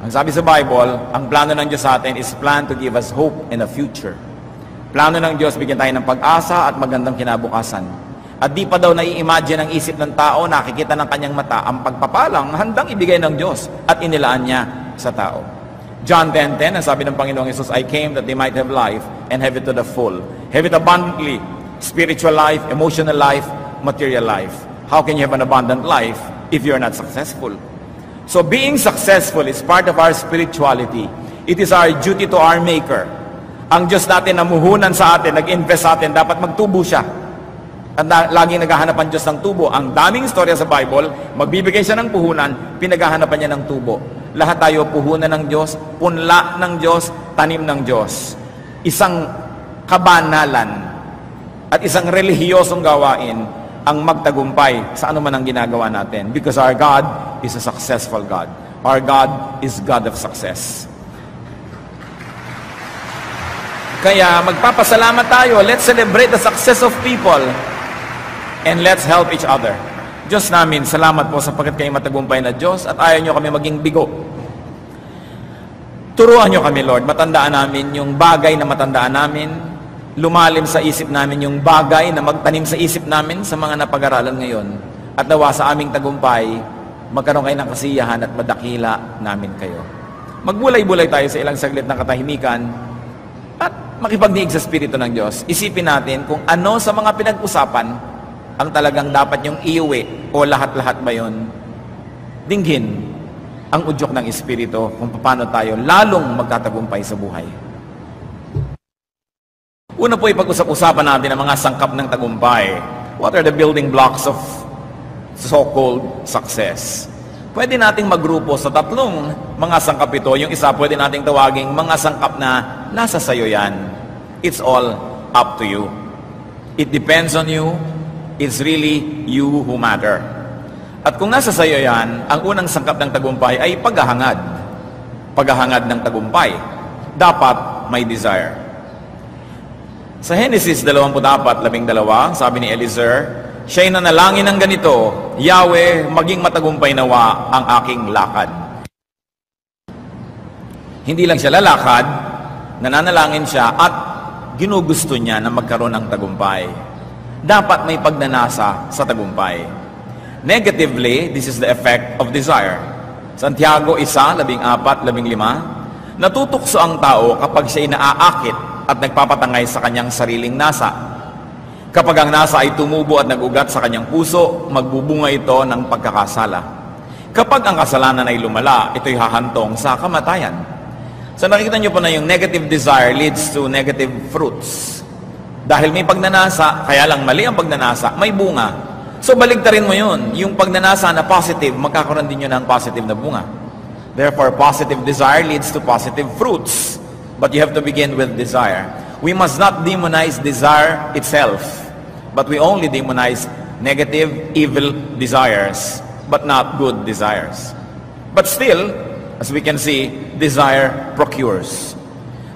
Ang sabi sa Bible, ang plano ng Diyos sa atin is plan to give us hope in a future. Plano ng Diyos, bigyan tayo ng pag-asa at magandang kinabukasan. At di pa daw nai-imagine ang isip ng tao, nakikita ng kanyang mata, ang pagpapalang handang ibigay ng Diyos at inilaan niya sa tao. John 10:10, ang sabi ng Panginoong Jesus, I came that they might have life and have it to the full. Have it abundantly. Spiritual life, emotional life, material life. How can you have an abundant life if you're not successful? So being successful is part of our spirituality. It is our duty to our Maker. Ang Diyos natin namuhunan sa atin, nag-invest sa atin, dapat magtubo siya. At laging naghahanap ang Diyos ng tubo. Ang daming istorya sa Bible, magbibigay siya ng puhunan, pinaghahanapan niya ng tubo. Lahat tayo puhunan ng Diyos, punla ng Diyos, tanim ng Diyos. Isang kabanalan at isang relihiyosong gawain ang magtagumpay sa anuman ang ginagawa natin. Because our God is a successful God. Our God is God of success. Kaya magpapasalamat tayo. Let's celebrate the success of people and let's help each other. Diyos namin, salamat po sapagkat kayo matagumpay na Diyos at ayaw nyo kami maging bigo. Turuan nyo kami, Lord. Matandaan namin yung bagay na matandaan namin. Lumalim sa isip namin yung bagay na magtanim sa isip namin sa mga napag-aralan ngayon. At nawa sa aming tagumpay, magkaroon kayo ng kasiyahan at madakila namin kayo. Magbulay-bulay tayo sa ilang saglit ng katahimikan at makipagdiig sa Espiritu ng Diyos. Isipin natin kung ano sa mga pinag-usapan ang talagang dapat yung iuwi o lahat-lahat ba yun? Dinggin ang udyok ng Espiritu kung paano tayo lalong magtatagumpay sa buhay. Una po, ipag-usap-usapan natin ang mga sangkap ng tagumpay. What are the building blocks of so-called success? Pwede nating magrupo sa tatlong mga sangkap ito. Yung isa, pwede nating tawaging mga sangkap na nasa sayo yan. It's all up to you. It depends on you. It's really you who matter. At kung nasa sayo yan, ang unang sangkap ng tagumpay ay paghahangad. Paghahangad ng tagumpay. Dapat may desire. Sa Genesis 24:12, sabi ni Eliezer, siya'y nanalangin ng ganito, Yahweh, maging matagumpay nawa ang aking lakad. Hindi lang siya lalakad, nananalangin siya at ginugusto niya na magkaroon ng tagumpay. Dapat may pagnanasa sa tagumpay. Negatively, this is the effect of desire. Santiago 1:14-15, natutukso ang tao kapag siya inaakit at nagpapatangay sa kanyang sariling nasa. Kapag ang nasa ay tumubo at nagugat sa kanyang puso, magbubunga ito ng pagkakasala. Kapag ang kasalanan ay lumala, ito'y hahantong sa kamatayan. So nakikita niyo po na yung negative desire leads to negative fruits. Dahil may pagnanasa, kaya lang mali ang pagnanasa, may bunga. So baligtarin mo yun. Yung pagnanasa na positive, magkakaroon din yun ng positive na bunga. Therefore, positive desire leads to positive fruits. But you have to begin with desire. We must not demonize desire itself, but we only demonize negative, evil desires, but not good desires. But still, as we can see, desire procures.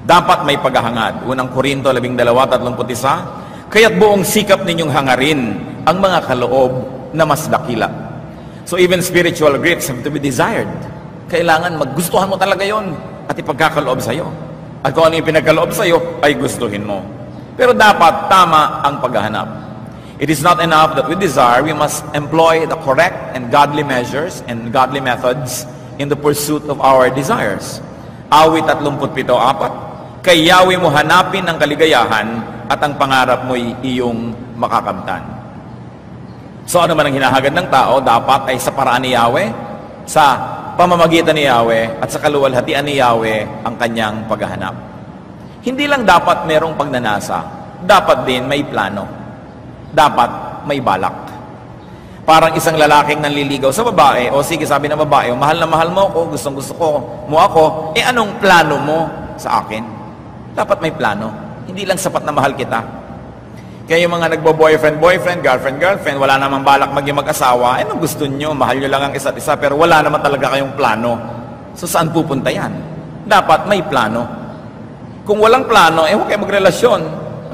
Dapat may paghahangad. Unang Korinto 12:31, kaya't buong sikap ninyong hangarin ang mga kaloob na mas dakila. So even spiritual gifts have to be desired. Kailangan maggustuhan mo talaga yon at ipagkakaloob sa'yo. At kung ano yung pinagkaloob sa'yo, ay gustuhin mo. Pero dapat tama ang paghahanap. It is not enough that we desire, we must employ the correct and godly measures and godly methods in the pursuit of our desires. Awit 37:4, kay Yahweh mo hanapin ang kaligayahan at ang pangarap mo'y iyong makakamtan. So ano man ang hinahagad ng tao, dapat ay sa paraan ni Yahweh, sa pamamagitan ni Yahweh, at sa kaluwalhatian ni Yahweh ang kanyang paghahanap. Hindi lang dapat merong pagnanasa, dapat din may plano. Dapat may balak. Parang isang lalaking nanliligaw sa babae, o sige, sabi ng babae, mahal na mahal mo ako, gustong gusto ko mo ako, anong plano mo sa akin? Dapat may plano. Hindi lang sapat na mahal kita. Kaya yung mga nagbo-boyfriend, girlfriend, wala namang balak maging mag-asawa, anong gusto nyo? Mahal nyo lang ang isa't isa, pero wala naman talaga kayong plano. So saan pupunta yan? Dapat may plano. Kung walang plano, huwag kayo magrelasyon.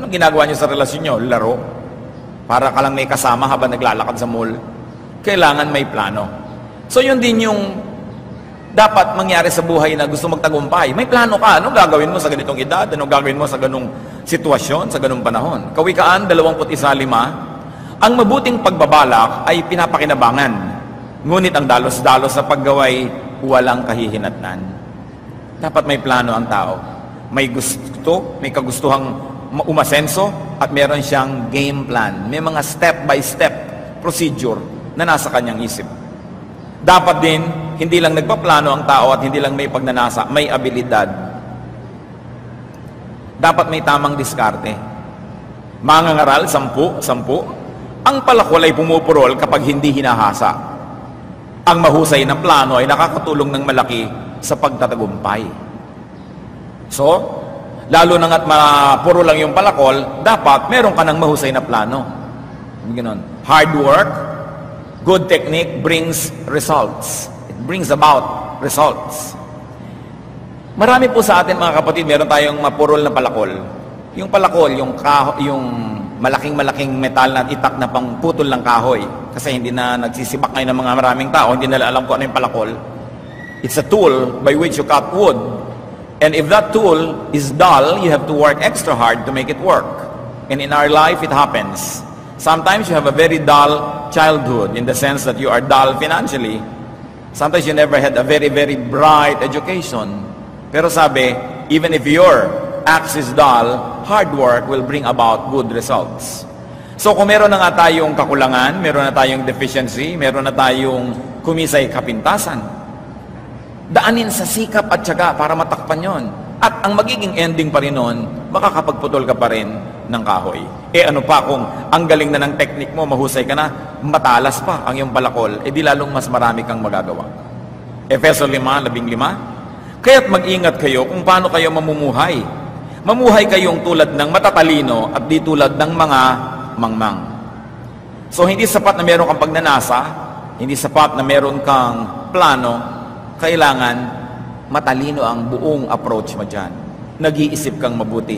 Anong ginagawa nyo sa relasyon nyo? Laro. Para ka lang may kasama habang naglalakad sa mall. Kailangan may plano. So yun din yung dapat mangyari sa buhay na gusto magtagumpay. May plano ka. Anong gagawin mo sa ganitong edad? Anong gagawin mo sa ganong sitwasyon, sa ganong panahon? Kawikaan 21:5, ang mabuting pagbabalak ay pinapakinabangan. Ngunit ang dalos-dalos sa paggaway, walang kahihinatnan. Dapat may plano ang tao. May gusto, may kagustuhang umasenso, at meron siyang game plan. May mga step-by-step procedure na nasa kanyang isip. Dapat din, hindi lang nagpaplano ang tao at hindi lang may pagnanasa, may abilidad. Dapat may tamang diskarte. Mangangaral, 10. Ang palakol ay pumupurol kapag hindi hinahasa. Ang mahusay na plano ay nakakatulong ng malaki sa pagtatagumpay. So, lalo na nga't puro lang yung palakol, dapat meron ka ng mahusay na plano. Ganon. Hard work, good technique brings results. It brings about results. Marami po sa atin mga kapatid, meron tayong mapurol na palakol. Yung palakol, yung malaking-malaking metal na itak na pang putol ng kahoy. Kasi hindi na nagsisibak ngayon ng mga maraming tao, hindi nila alam kung ano yung palakol. It's a tool by which you cut wood. And if that tool is dull, you have to work extra hard to make it work. And in our life, it happens. Sometimes you have a very dull childhood in the sense that you are dull financially. Sometimes you never had a very, very bright education. Pero sabi, even if your axe is dull, hard work will bring about good results. So kung meron na nga tayong kakulangan, meron na tayong deficiency, meron na tayong kumisay kapintasan, daanin sa sikap at tiyaga para matakpan yon. At ang magiging ending pa rin nun, makakapagputol ka pa rin ng kahoy. Ano pa kung ang galing na ng technique mo, mahusay ka na, matalas pa ang iyong palakol, di lalong mas marami kang magagawa. Efeso 5:15, kaya't mag-ingat kayo kung paano kayo mamumuhay. Mamuhay kayong tulad ng matatalino at di tulad ng mga mangmang. So hindi sapat na meron kang pagnanasa, hindi sapat na meron kang plano, kailangan matalino ang buong approach mo dyan. Nag-iisip kang mabuti.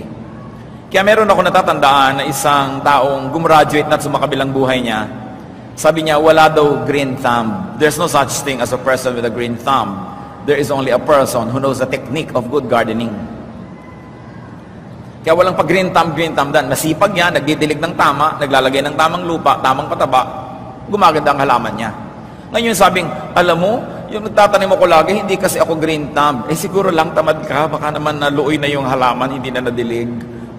Kaya meron ako natatandaan na isang taong gumraduate na sumakabilang buhay niya. Sabi niya, wala daw green thumb. There's no such thing as a person with a green thumb. There is only a person who knows the technique of good gardening. Kaya walang pag green thumb dan. Masipag niya, nagdidilig ng tama, naglalagay ng tamang lupa, tamang pataba, gumaganda ang halaman niya. Ngayon sabing, alam mo, yung nagtatanim ako lagi, hindi kasi ako green thumb. Siguro lang tamad ka, baka naman naluoy na yung halaman, hindi na nadilig.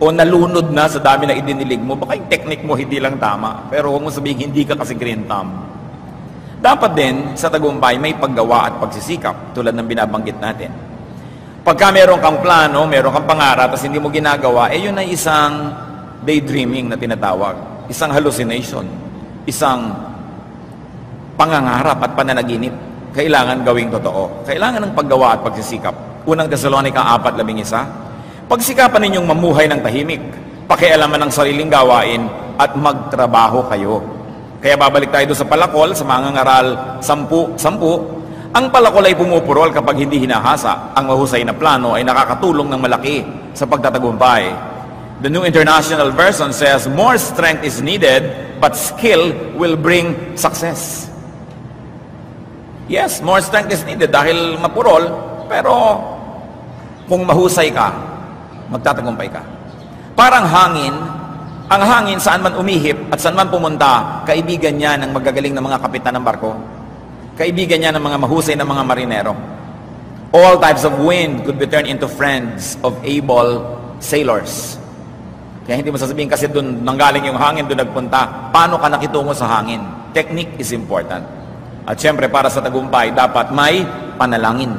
O nalunod na sa dami na idinilig mo, baka yung technique mo hindi lang tama. Pero huwag mo sabihin, hindi ka kasi green thumb. Dapat din, sa tagumpay, may paggawa at pagsisikap, tulad ng binabanggit natin. Pagka meron kang plano, meron kang pangarap, tapos hindi mo ginagawa, yun ay isang daydreaming na tinatawag. Isang hallucination. Isang pangangarap at pananaginip. Kailangan gawing totoo. Kailangan ng paggawa at pagsisikap. Unang Thessalonica 4:11, pagsikapan ninyong mamuhay ng tahimik, pakialaman ng sariling gawain, at magtrabaho kayo. Kaya babalik tayo doon sa palakol, sa mangangaral 10. Ang palakol ay pumupurol kapag hindi hinahasa. Ang mahusay na plano ay nakakatulong ng malaki sa pagtatagumpay. The New International Version says, more strength is needed, but skill will bring success. Yes, more strength is needed dahil mapurol, pero kung mahusay ka, magtatagumpay ka. Parang hangin, ang hangin saan man umihip at saan man pumunta, kaibigan niya ng magagaling na mga kapitan ng barko. Kaibigan niya ng mga mahusay na mga marinero. All types of wind could be turned into friends of able sailors. Kaya hindi mo sasabihin kasi doon nanggaling yung hangin, doon nagpunta. Paano ka nakitungo sa hangin? Technique is important. At syempre, para sa tagumpay, dapat may panalangin.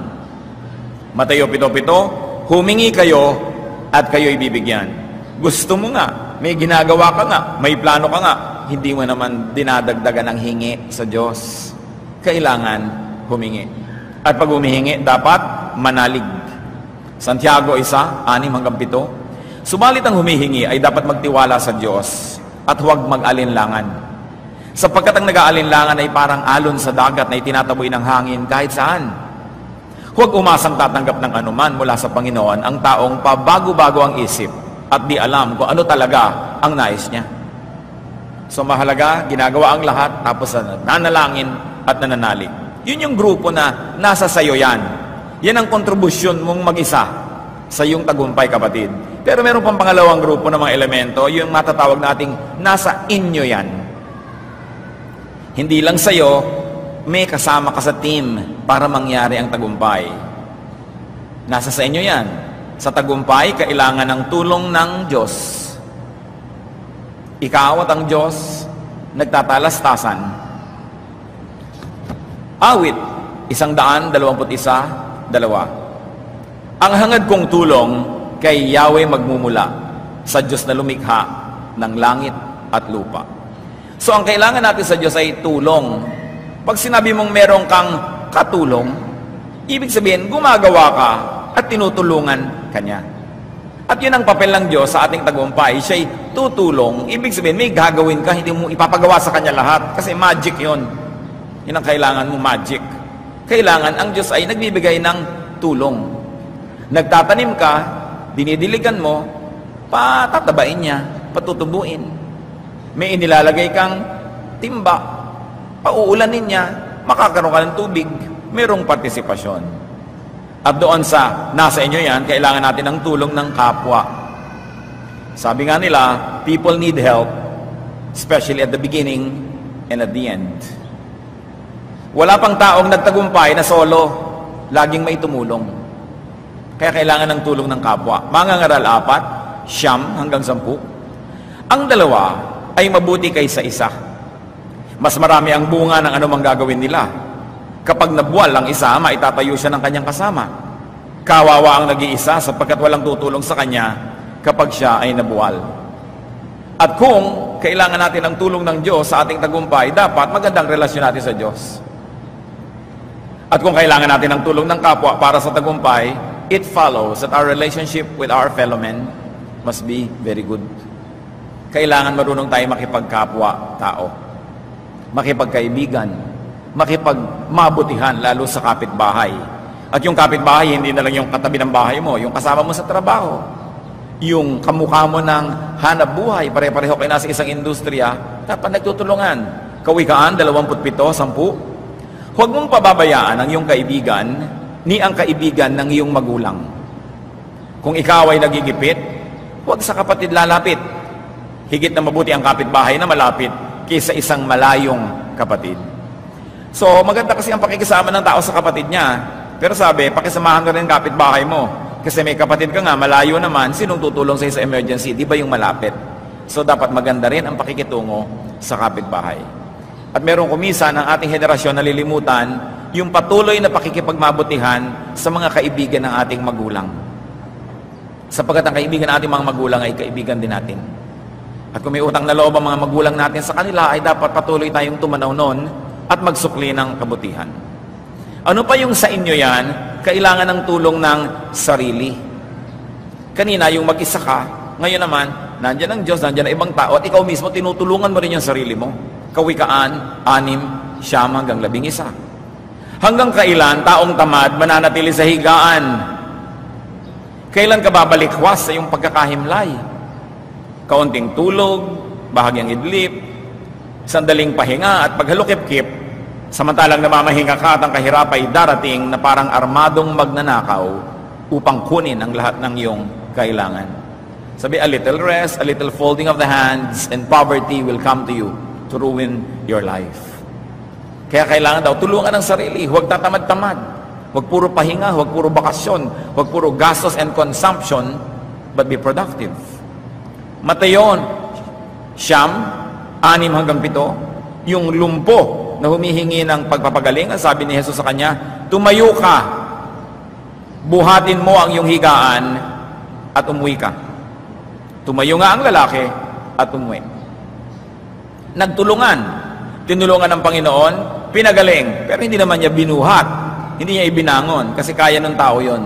Mateo 7:7, humingi kayo at kayo'y bibigyan. Gusto mo nga, may ginagawa ka nga, may plano ka nga, hindi mo naman dinadagdagan ng hingi sa Diyos. Kailangan humingi. At pag humihingi, dapat manalig. Santiago 1:6-7. Subalit ang humihingi ay dapat magtiwala sa Diyos at huwag mag-alinlangan. Sapagkat ang nag-aalinlangan ay parang alon sa dagat na itinataboy ng hangin kahit saan. Huwag umasang tatanggap ng anuman mula sa Panginoon ang taong pabago-bago ang isip at di alam kung ano talaga ang nais niya. So mahalaga, ginagawa ang lahat tapos nanalangin at nananalig. Yun yung grupo na nasa sayo yan. Yan ang kontribusyon mong mag-isa sa iyong tagumpay, kapatid. Pero meron pang pangalawang grupo ng mga elemento, yung matatawag nating nasa inyo yan. Hindi lang sayo, may kasama ka sa team para mangyari ang tagumpay. Nasa sa inyo yan. Sa tagumpay, kailangan ng tulong ng Diyos. Ikaw at ang Diyos, nagtatalastasan. Awit, 121:2. Ang hangad kong tulong kay Yahweh magmumula sa Diyos na lumikha ng langit at lupa. So ang kailangan natin sa Diyos ay tulong. Pag sinabi mong meron kang katulong, ibig sabihin gumagawa ka at tinutulungan Kanya. At yun ang papel ng Diyos sa ating tagumpay. Siya'y tutulong. Ibig sabihin, may gagawin ka, hindi mo ipapagawa sa Kanya lahat. Kasi magic yun. Yun ang kailangan mo, magic. Kailangan ang Diyos ay nagbibigay ng tulong. Nagtatanim ka, dinidiligan mo, patatabain niya, patutubuin. May inilalagay kang timba, pauulanin niya, makakaroon ka ng tubig, mayroong partisipasyon. At doon sa nasa inyo yan, kailangan natin ng tulong ng kapwa. Sabi nga nila, people need help, especially at the beginning and at the end. Wala pang taong nagtagumpay na solo, laging may tumulong. Kaya kailangan ng tulong ng kapwa. Mangangaral 4, 9 hanggang 10. Ang dalawa ay mabuti kaysa isa. Mas marami ang bunga ng anumang gagawin nila. Kapag nabuwal ang isa, maitatayo siya ng kanyang kasama. Kawawa ang nag-iisa sapagkat walang tutulong sa kanya kapag siya ay nabuwal. At kung kailangan natin ng tulong ng Diyos sa ating tagumpay, dapat magandang relasyon natin sa Diyos. At kung kailangan natin ng tulong ng kapwa para sa tagumpay, it follows that our relationship with our fellow men must be very good. Kailangan marunong tayo makipagkapwa tao, makipagkaibigan, makipagmabutihan lalo sa kapitbahay. At yung kapitbahay, hindi na lang yung katabi ng bahay mo, yung kasama mo sa trabaho, yung kamukha mo ng hanap buhay, pare-pareho kayo nasa isang industriya, dapat nagtutulungan. Kawikaan 27:10. Huwag mong pababayaan ang iyong kaibigan ni ang kaibigan ng iyong magulang. Kung ikaw ay nagigipit, huwag sa kapatid lalapit. Higit na mabuti ang kapitbahay na malapit kaysa isang malayong kapatid. So, maganda kasi ang pakikisama ng tao sa kapatid niya. Pero sabi, pakisamahan ka rin kapitbahay mo. Kasi may kapatid ka nga, malayo naman, sinong tutulong sa emergency? Di ba yung malapit? So, dapat maganda rin ang pakikitungo sa kapitbahay. At merong kumisa ng ating henerasyon nalilimutan yung patuloy na pakikipagmabutihan sa mga kaibigan ng ating magulang. Sapagkat ang kaibigan ng ating mga magulang ay kaibigan din natin. At kung may utang na loob ang mga magulang natin sa kanila, ay dapat patuloy tayong tumanaw nun at magsukli ng kabutihan. Ano pa yung sa inyo yan? Kailangan ng tulong ng sarili. Kanina yung mag-isa ka, ngayon naman, nandyan ang Diyos, nandyan ang ibang tao, at ikaw mismo, tinutulungan mo rin yung sarili mo. Kawikaan 6, 9 hanggang 11. Hanggang kailan taong tamad mananatili sa higaan? Kailan ka babalikwas sa iyong pagkakahimlay? Kaunting tulog, bahagyang idlip, sandaling pahinga at paghalukip-kip, samantalang namamahinga ka at ang kahirap ay darating na parang armadong magnanakaw upang kunin ang lahat ng iyong kailangan. Sabi, a little rest, a little folding of the hands, and poverty will come to you to ruin your life. Kaya kailangan daw, tulungan ang sarili. Huwag tatamad-tamad. Huwag puro pahinga, huwag puro bakasyon, huwag puro gastos and consumption, but be productive. Matayon, 9:6, yung lumpo na humihingi ng pagpapagaling, sabi ni Jesus sa kanya, tumayo ka, buhatin mo ang iyong higaan, at umuwi ka. Tumayo nga ang lalaki, at umuwi. Nagtulungan. Tinulungan ng Panginoon, pinagaling. Pero hindi naman niya binuhat. Hindi niya ibinangon. Kasi kaya ng tao yon.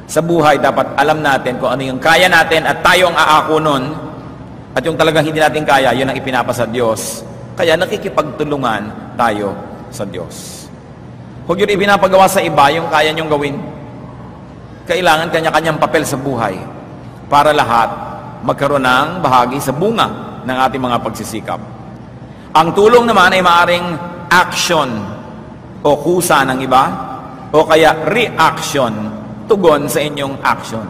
Sa buhay, dapat alam natin kung ano yung kaya natin at tayo ang aako nun. At yung talagang hindi natin kaya, yun ang ipinapasa Diyos. Kaya nakikipagtulungan tayo sa Diyos. Huwag yun ipinapagawa sa iba yung kaya niyong gawin. Kailangan kanya-kanyang papel sa buhay para lahat magkaroon ng bahagi sa bunga ng ating mga pagsisikap. Ang tulong naman ay maaring action o kusa ng iba o kaya reaction, tugon sa inyong action.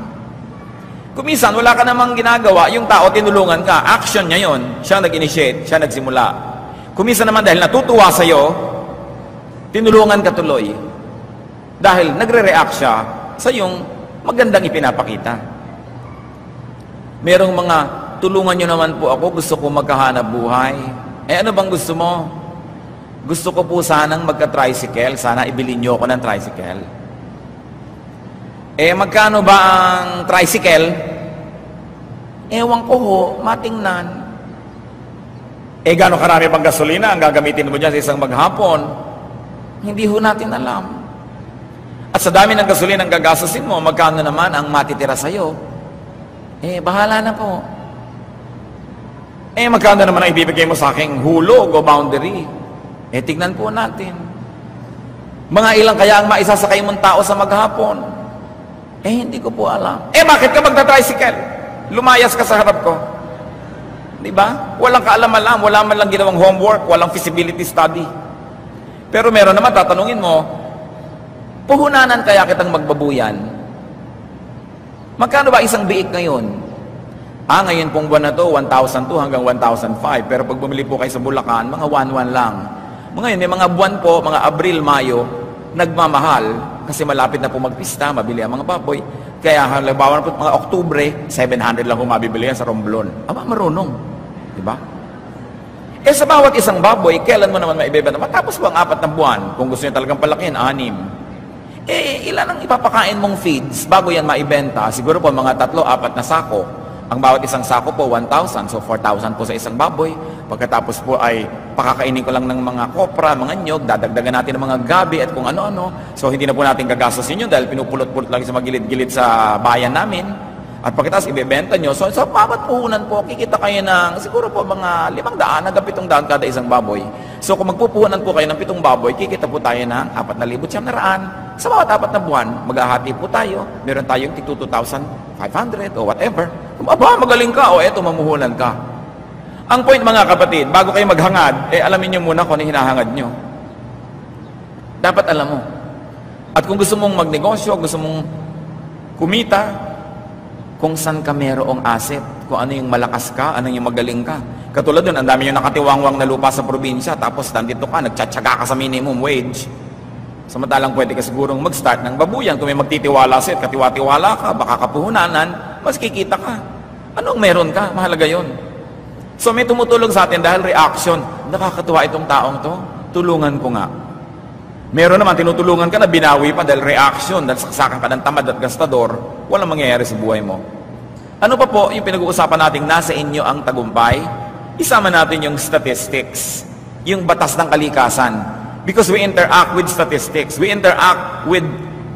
Kung minsan wala ka namang ginagawa, yung tao tinulungan ka, action niya yun, siya nag-initiate, siya nagsimula. Kung minsan naman dahil natutuwa sa'yo, tinulungan ka tuloy dahil nagre-react siya sa yung magandang ipinapakita. Merong mga, tulungan nyo naman po ako, gusto ko magkahanap buhay. Ano bang gusto mo? Gusto ko po sanang magka-tricycle. Sana ibilin nyo ako ng tricycle. Magkano ba ang tricycle? Ewan ko ho, matingnan. Gano'ng karami pang gasolina ang gagamitin mo dyan sa isang maghapon? Hindi ho natin alam. At sa dami ng gasolina ang gagastusin mo, magkano naman ang matitira sa'yo? Bahala na po. Magkano naman ang ibibigay mo sa aking hulog o boundary? Tignan po natin. Mga ilang kaya ang maisasakay mong tao sa maghapon? Hindi ko po alam. Bakit ka magta-tricycle? Lumayas ka sa harap ko. Di ba? Walang kaalam-alam, wala man lang ginawang homework, walang feasibility study. Pero meron naman, tatanungin mo, puhunanan kaya kitang magbabuyan? Magkano ba isang biik ngayon? Ngayon pong buwan na to, 1,200 hanggang 1,005. Pero pag bumili po kayo sa Bulacan, mga 1,1 lang. Ngayon, may mga buwan po, mga Abril, Mayo, nagmamahal kasi malapit na po magpista, mabili ang mga baboy. Kaya halimbawa na po mga Oktubre, 700 lang kung mabibili yan sa Romblon. Marunong. Diba? Sa bawat isang baboy, kailan mo naman maibebenta? Matapos po ang 4 na buwan, kung gusto niyo talagang palakin, 6. Ilan ang ipapakain mong feeds bago yan maibenta? Siguro po mga 3-4 na sako. Ang bawat isang sako po, 1,000. So, 4,000 po sa isang baboy. Pagkatapos po ay pakakainin ko lang ng mga kopra, mga nyog, dadagdagan natin ng mga gabi at kung ano-ano. So, hindi na po natin gagastusin yun dahil pinupulot-pulot lang sa magilid-gilid sa bayan namin. At pagkatapos ibebenta nyo. So, sa bawat puhunan po, kikita kayo ng siguro po mga 500 hanggang 700 kada isang baboy. So, kung magpupuhunan po kayo ng 7 baboy, kikita po tayo ng 4,900. Sa bawat 4 na buwan, maghahati po tayo. Meron tayong 2,500 o whatever. Magaling ka, eto, mamuhunan ka. Ang point, mga kapatid, bago kayo maghangad, alamin nyo muna kung ano hinahangad nyo. Dapat alam mo. At kung gusto mong magnegosyo, gusto mong kumita, kung saan ka merong asset, kung ano yung malakas ka, ano yung magaling ka. Katulad dun, ang dami yung nakatiwangwang na lupa sa probinsya, tapos nandito ka, nagtsatsaga ka sa minimum wage. Samantalang pwede ka sigurong mag-start ng babuyan. Kung may magtitiwala sa'yo, katiwa-tiwala ka, baka kapuhunanan, mas kikita ka. Anong meron ka? Mahalaga yon. So may tumutulong sa atin dahil reaction. Nakakatuwa itong taong to, tulungan ko nga. Meron naman, tinutulungan ka na binawi pa dahil reaction, dahil saksakan ka ng tamad at gastador, walang mangyayari sa buhay mo. Ano pa po yung pinag-uusapan natin, nasa inyo ang tagumpay? Isama natin yung statistics, yung batas ng kalikasan. Because we interact with statistics. We interact with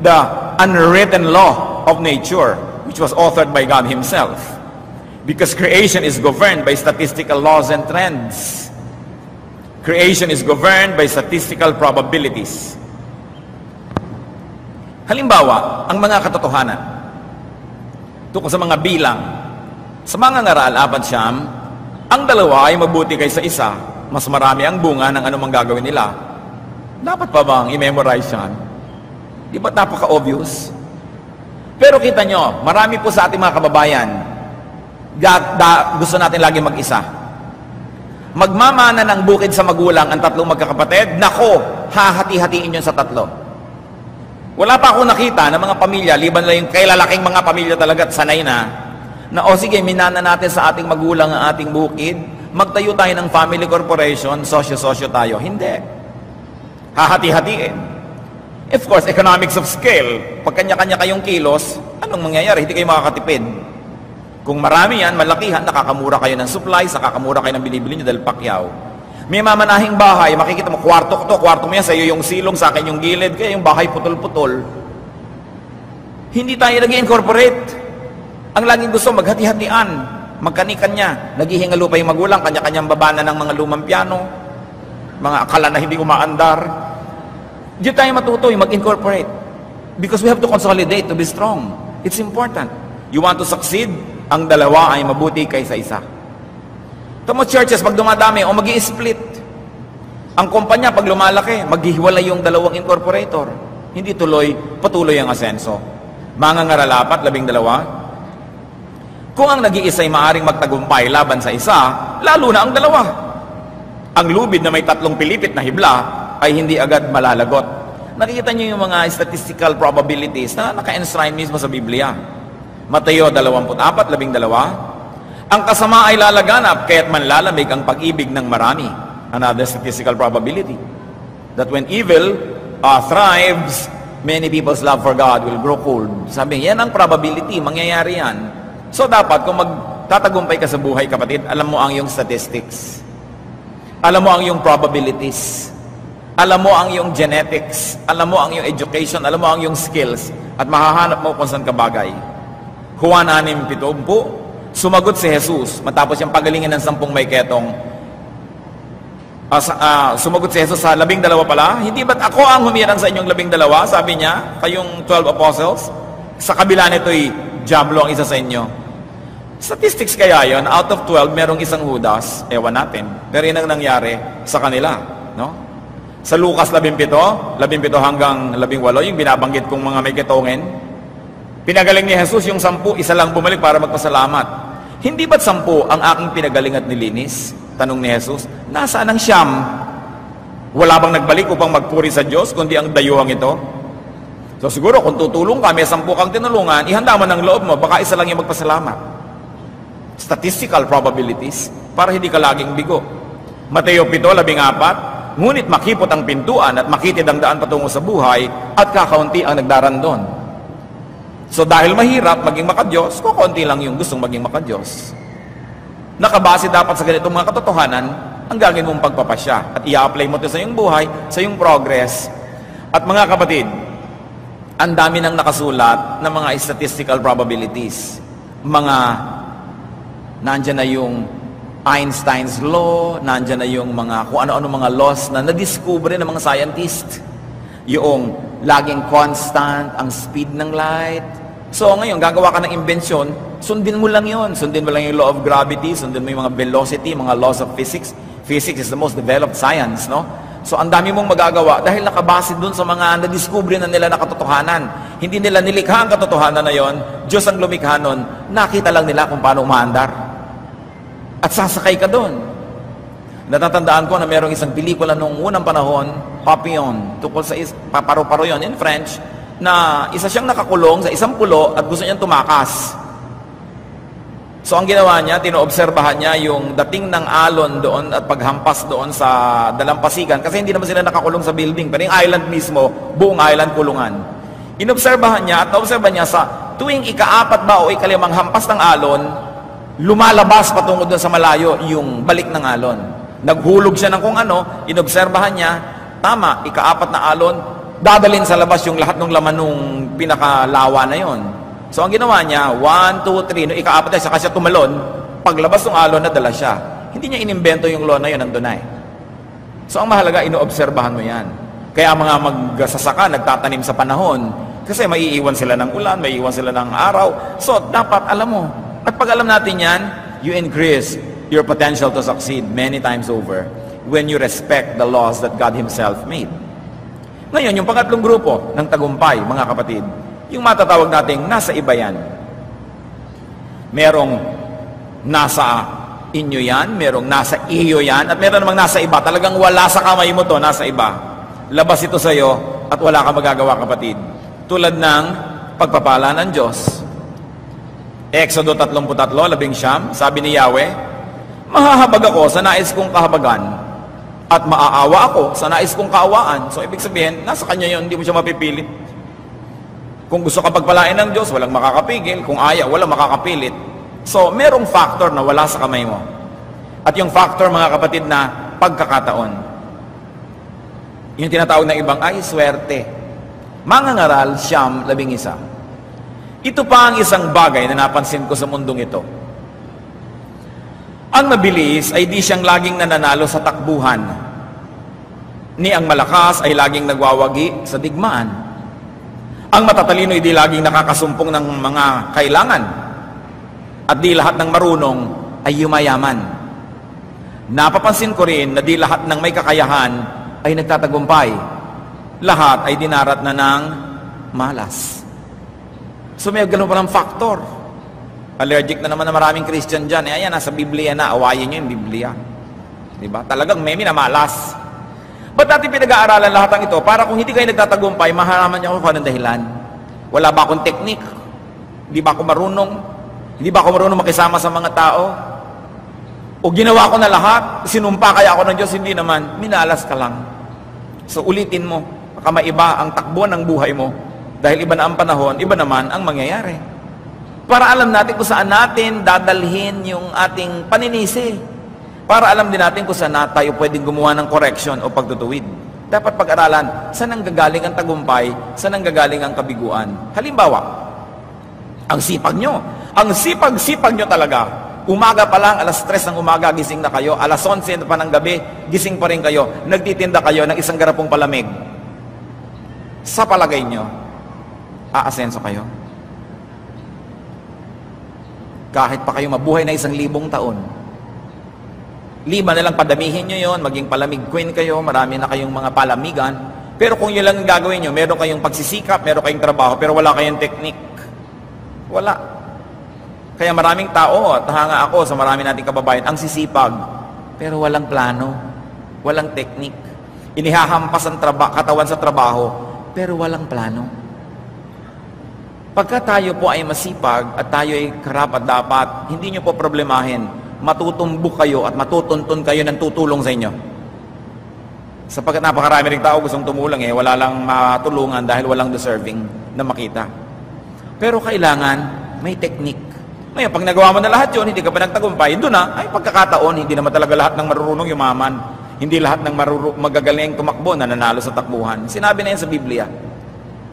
the unwritten law of nature, which was authored by God Himself. Because creation is governed by statistical laws and trends. Creation is governed by statistical probabilities. Halimbawa, ang mga katotohanan tungkol sa mga bilang. Sa mga ngaral, 4, ang dalawa ay mabuti kaysa isa. Mas marami ang bunga ng anumang gagawin nila. Dapat pa bang i-memorize yan? Di ba napaka-obvious? Pero kita nyo, marami po sa ating mga kababayan, Gusto natin lagi mag-isa. Magmamana ng bukid sa magulang ang tatlong magkakapatid, nako, hahati-hatiin yun sa tatlo. Wala pa ako nakita ng mga pamilya, liban lang yung kailalaking mga pamilya talaga at sanay na, sige, minana natin sa ating magulang ang ating bukid, magtayo tayo ng family corporation, sosyo-sosyo tayo. Hindi. Hahati-hatiin. Of course, economics of scale. Pag kanya-kanya kayong kilos, anong mangyayari? Hindi kayo makakatipid. Kung marami yan, malakihan, nakakamura kayo ng supplies, nakakamura kayo ng binibili nyo dahil pakyaw. May mamanahing bahay, makikita mo, kwarto ko to, kwarto mo yan, sa'yo yung silong, sa akin yung gilid, kaya yung bahay putol-putol. Hindi tayo nag-incorporate. Ang laging gusto, maghati-hatian, magkani-kanya. Naghihingalo pa yung magulang, kanya-kanyang babana ng mga lumang piano, mga akala na hindi umaandar. Diyan tayo matuto, mag-incorporate. Because we have to consolidate to be strong. It's important. You want to succeed? Ang dalawa ay mabuti kaysa isa. Tamo churches, pag dumadami, o mag-i-split. Ang kumpanya, pag lumalaki, maghihiwalay yung dalawang incorporator. Hindi patuloy ang asenso. Mga ngaralapat, 12. Kung ang nag-iisa ay maaring magtagumpay laban sa isa, lalo na ang dalawa. Ang lubid na may tatlong pilipit na hibla ay hindi agad malalagot. Nakikita niyo yung mga statistical probabilities na naka-enshrine mismo sa Biblia. Mateo 24:12. Ang kasama ay lalaganap, kaya't manlalamig ang pag-ibig ng marami. Another statistical probability. That when evil thrives, many people's love for God will grow cold. Sabi, yan ang probability, mangyayari yan. So dapat, kung magtatagumpay ka sa buhay, kapatid, alam mo ang yung statistics. Alam mo ang yung probabilities. Alam mo ang yung genetics. Alam mo ang yung education. Alam mo ang yung skills. At mahahanap mo kung saan ka bagay. Juan 6:70, sumagot si Jesus, matapos yung pagalingan ng 10 may ketong, sumagot si Jesus sa 12 pala, hindi ba't ako ang humirang sa inyong 12? Sabi niya, kayong 12 apostles, sa kabila nito'y diablo ang isa sa inyo. Statistics kaya yon, out of 12, merong isang Judas, ewan natin, pero yun ang nangyari sa kanila, no? Sa Lucas 17 hanggang 18, yung binabanggit kong mga may ketongin, pinagaling ni Jesus yung 10, isa lang bumalik para magpasalamat. Hindi ba't 10 ang aking pinagaling at nilinis? Tanong ni Jesus, nasaan ang 9? Wala bang nagbalik upang magpuri sa Diyos, kundi ang dayuhang ito? So siguro, kung tutulong ka, may 10 kang tinulungan, ihanda mo ng loob mo, baka isa lang yung magpasalamat. Statistical probabilities, para hindi ka laging bigo. Mateo 7:14, ngunit makipot ang pintuan at makitid ang daan patungo sa buhay, at kakaunti ang nagdaran doon. So dahil mahirap maging makadiyos, kukunti lang yung gustong maging makadiyos. Nakabase dapat sa ganitong mga katotohanan ang gagawin mong pagpapasya at i-apply mo ito sa iyong buhay, sa iyong progress. At mga kapatid, ang dami nang nakasulat ng mga statistical probabilities. Nandyan na yung Einstein's law, nandyan na yung mga kung ano-ano mga laws na nadiskubre ng mga scientist. Yung laging constant ang speed ng light. So ngayon, gagawa ka ng imbensyon, sundin mo lang yon. Sundin mo lang yung law of gravity, sundin mo yung mga velocity, mga laws of physics. Physics is the most developed science, no? So ang dami mong magagawa dahil nakabase dun sa mga nadiskubre na nila na katotohanan. Hindi nila nilikha ang katotohanan na yon, Diyos ang lumikha nun, nakita lang nila kung paano umaandar. At sasakay ka dun. Natatandaan ko na merong isang pelikula noong unang panahon, Papillon, tungkol sa paru-paro yun in French, na isa siyang nakakulong sa isang pulo at gusto niyang tumakas. So ang ginawa niya, tinoobserbahan niya yung dating ng alon doon at paghampas doon sa dalampasigan kasi hindi naman sila nakakulong sa building, pero yung island mismo, buong island kulungan. Inobserbahan niya at naobserbahan niya sa tuwing ika-4 ba o ika-5 hampas ng alon, lumalabas patungo doon sa malayo yung balik ng alon. Naghulog siya ng kung ano, inobserbahan niya, tama, ika-4 na alon, dadalhin sa labas yung lahat ng laman nung pinakalawa na yon. So ang ginawa niya, 1, 2, 3, no, ika-4 na, saka siya tumalon, paglabas ng alon, nadala siya. Hindi niya inimbento yung law na yun, nandun na eh. So ang mahalaga, inoobserbahan mo yan. Kaya mga magsasaka, nagtatanim sa panahon, kasi maiiwan sila ng ulan, maiiwan sila ng araw. So dapat alam mo, at pag alam natin yan, you increase your potential to succeed many times over when you respect the laws that God Himself made. Ngayon, yung pangatlong grupo ng tagumpay, mga kapatid, yung matatawag nating nasa iba yan. Merong Nasa inyo yan, merong nasa iyo yan, at meron namang nasa iba. Talagang wala sa kamay mo to, nasa iba. Labas ito sa iyo at wala ka magagawa, kapatid. Tulad ng pagpapala ng Diyos. Exodo 33:11, sabi ni Yahweh, mahahabag ako sa nais kong kahabagan at maaawa ako sa nais kong kaawaan. So, ibig sabihin, nasa Kanya yun, hindi mo siya mapipilit. Kung gusto ka pagpalain ng Diyos, walang makakapigil. Kung ayaw, walang makakapilit. So, merong factor na wala sa kamay mo. At yung factor, mga kapatid, na pagkakataon. Yung tinatawag ng ibang, ay, swerte. Mangangaral, Siyam, 11. Ito pa ang isang bagay na napansin ko sa mundong ito. Ang mabilis ay di siyang laging nananalo sa takbuhan. Ni ang malakas ay laging nagwawagi sa digmaan. Ang matatalino ay di laging nakakasumpong ng mga kailangan. At di lahat ng marunong ay yumayaman. Napapansin ko rin na di lahat ng may kakayahan ay nagtatagumpay. Lahat ay dinarat na ng malas. So may ganun palang factor. Allergic na naman na maraming Christian dyan. Ayan, nasa Biblia na. Awayin nyo yung Biblia. Diba? Talagang may minamalas. Ba't natin pinag-aaralan lahat ng ito? Para kung hindi kayo nagtatagumpay, mahalaman niyo kung anong dahilan. Wala ba akong teknik? Hindi ba ako marunong? Hindi ba ako marunong makisama sa mga tao? O ginawa ko na lahat? Sinumpa kaya ako ng Diyos? Hindi naman. Minalas ka lang. So ulitin mo. Baka maiba ang takbo ng buhay mo. Dahil iba na ang panahon, iba naman ang mangyayari. Para alam natin kung saan natin dadalhin yung ating paninisi. Para alam din natin kung saan tayo pwedeng gumawa ng correction o pagtutuwid. Dapat pag-aralan, saan ang gagaling ang tagumpay, saan ang gagaling ang kabiguan. Halimbawa, ang sipag nyo. Ang sipag-sipag nyo talaga. Umaga pa lang, alas 3 ng umaga, gising na kayo. Alas 11 pa ng gabi, gising pa rin kayo. Nagtitinda kayo ng isang garapong palamig. Sa palagay nyo, aasenso kayo? Kahit pa kayo mabuhay na 1,000 taon. 5 na lang padamihin nyo yon, maging palamig queen kayo, marami na kayong mga palamigan. Pero kung yun lang ang gagawin nyo, meron kayong pagsisikap, meron kayong trabaho, pero wala kayong teknik. Wala. Kaya maraming tao, at hanga ako sa marami nating kababayan, ang sisipag, pero walang plano, walang teknik. Inihahampas ang katawan sa trabaho, pero walang plano. Pagka tayo po ay masipag at tayo ay karapat dapat, hindi nyo po problemahin. Matutumbok kayo at matutuntun kayo ng tutulong sa inyo. Sapagkat napakarami rin tao gustong tumulong wala lang matulungan dahil walang deserving na makita. Pero kailangan may technique. Ngayon, pag nagawa mo na lahat yun, hindi ka pa nagtagumpay, doon na, ay pagkakataon, hindi naman talaga lahat ng marurunong yumaman. Hindi lahat ng magagaling tumakbo na nanalo sa takbuhan. Sinabi na yan sa Biblia.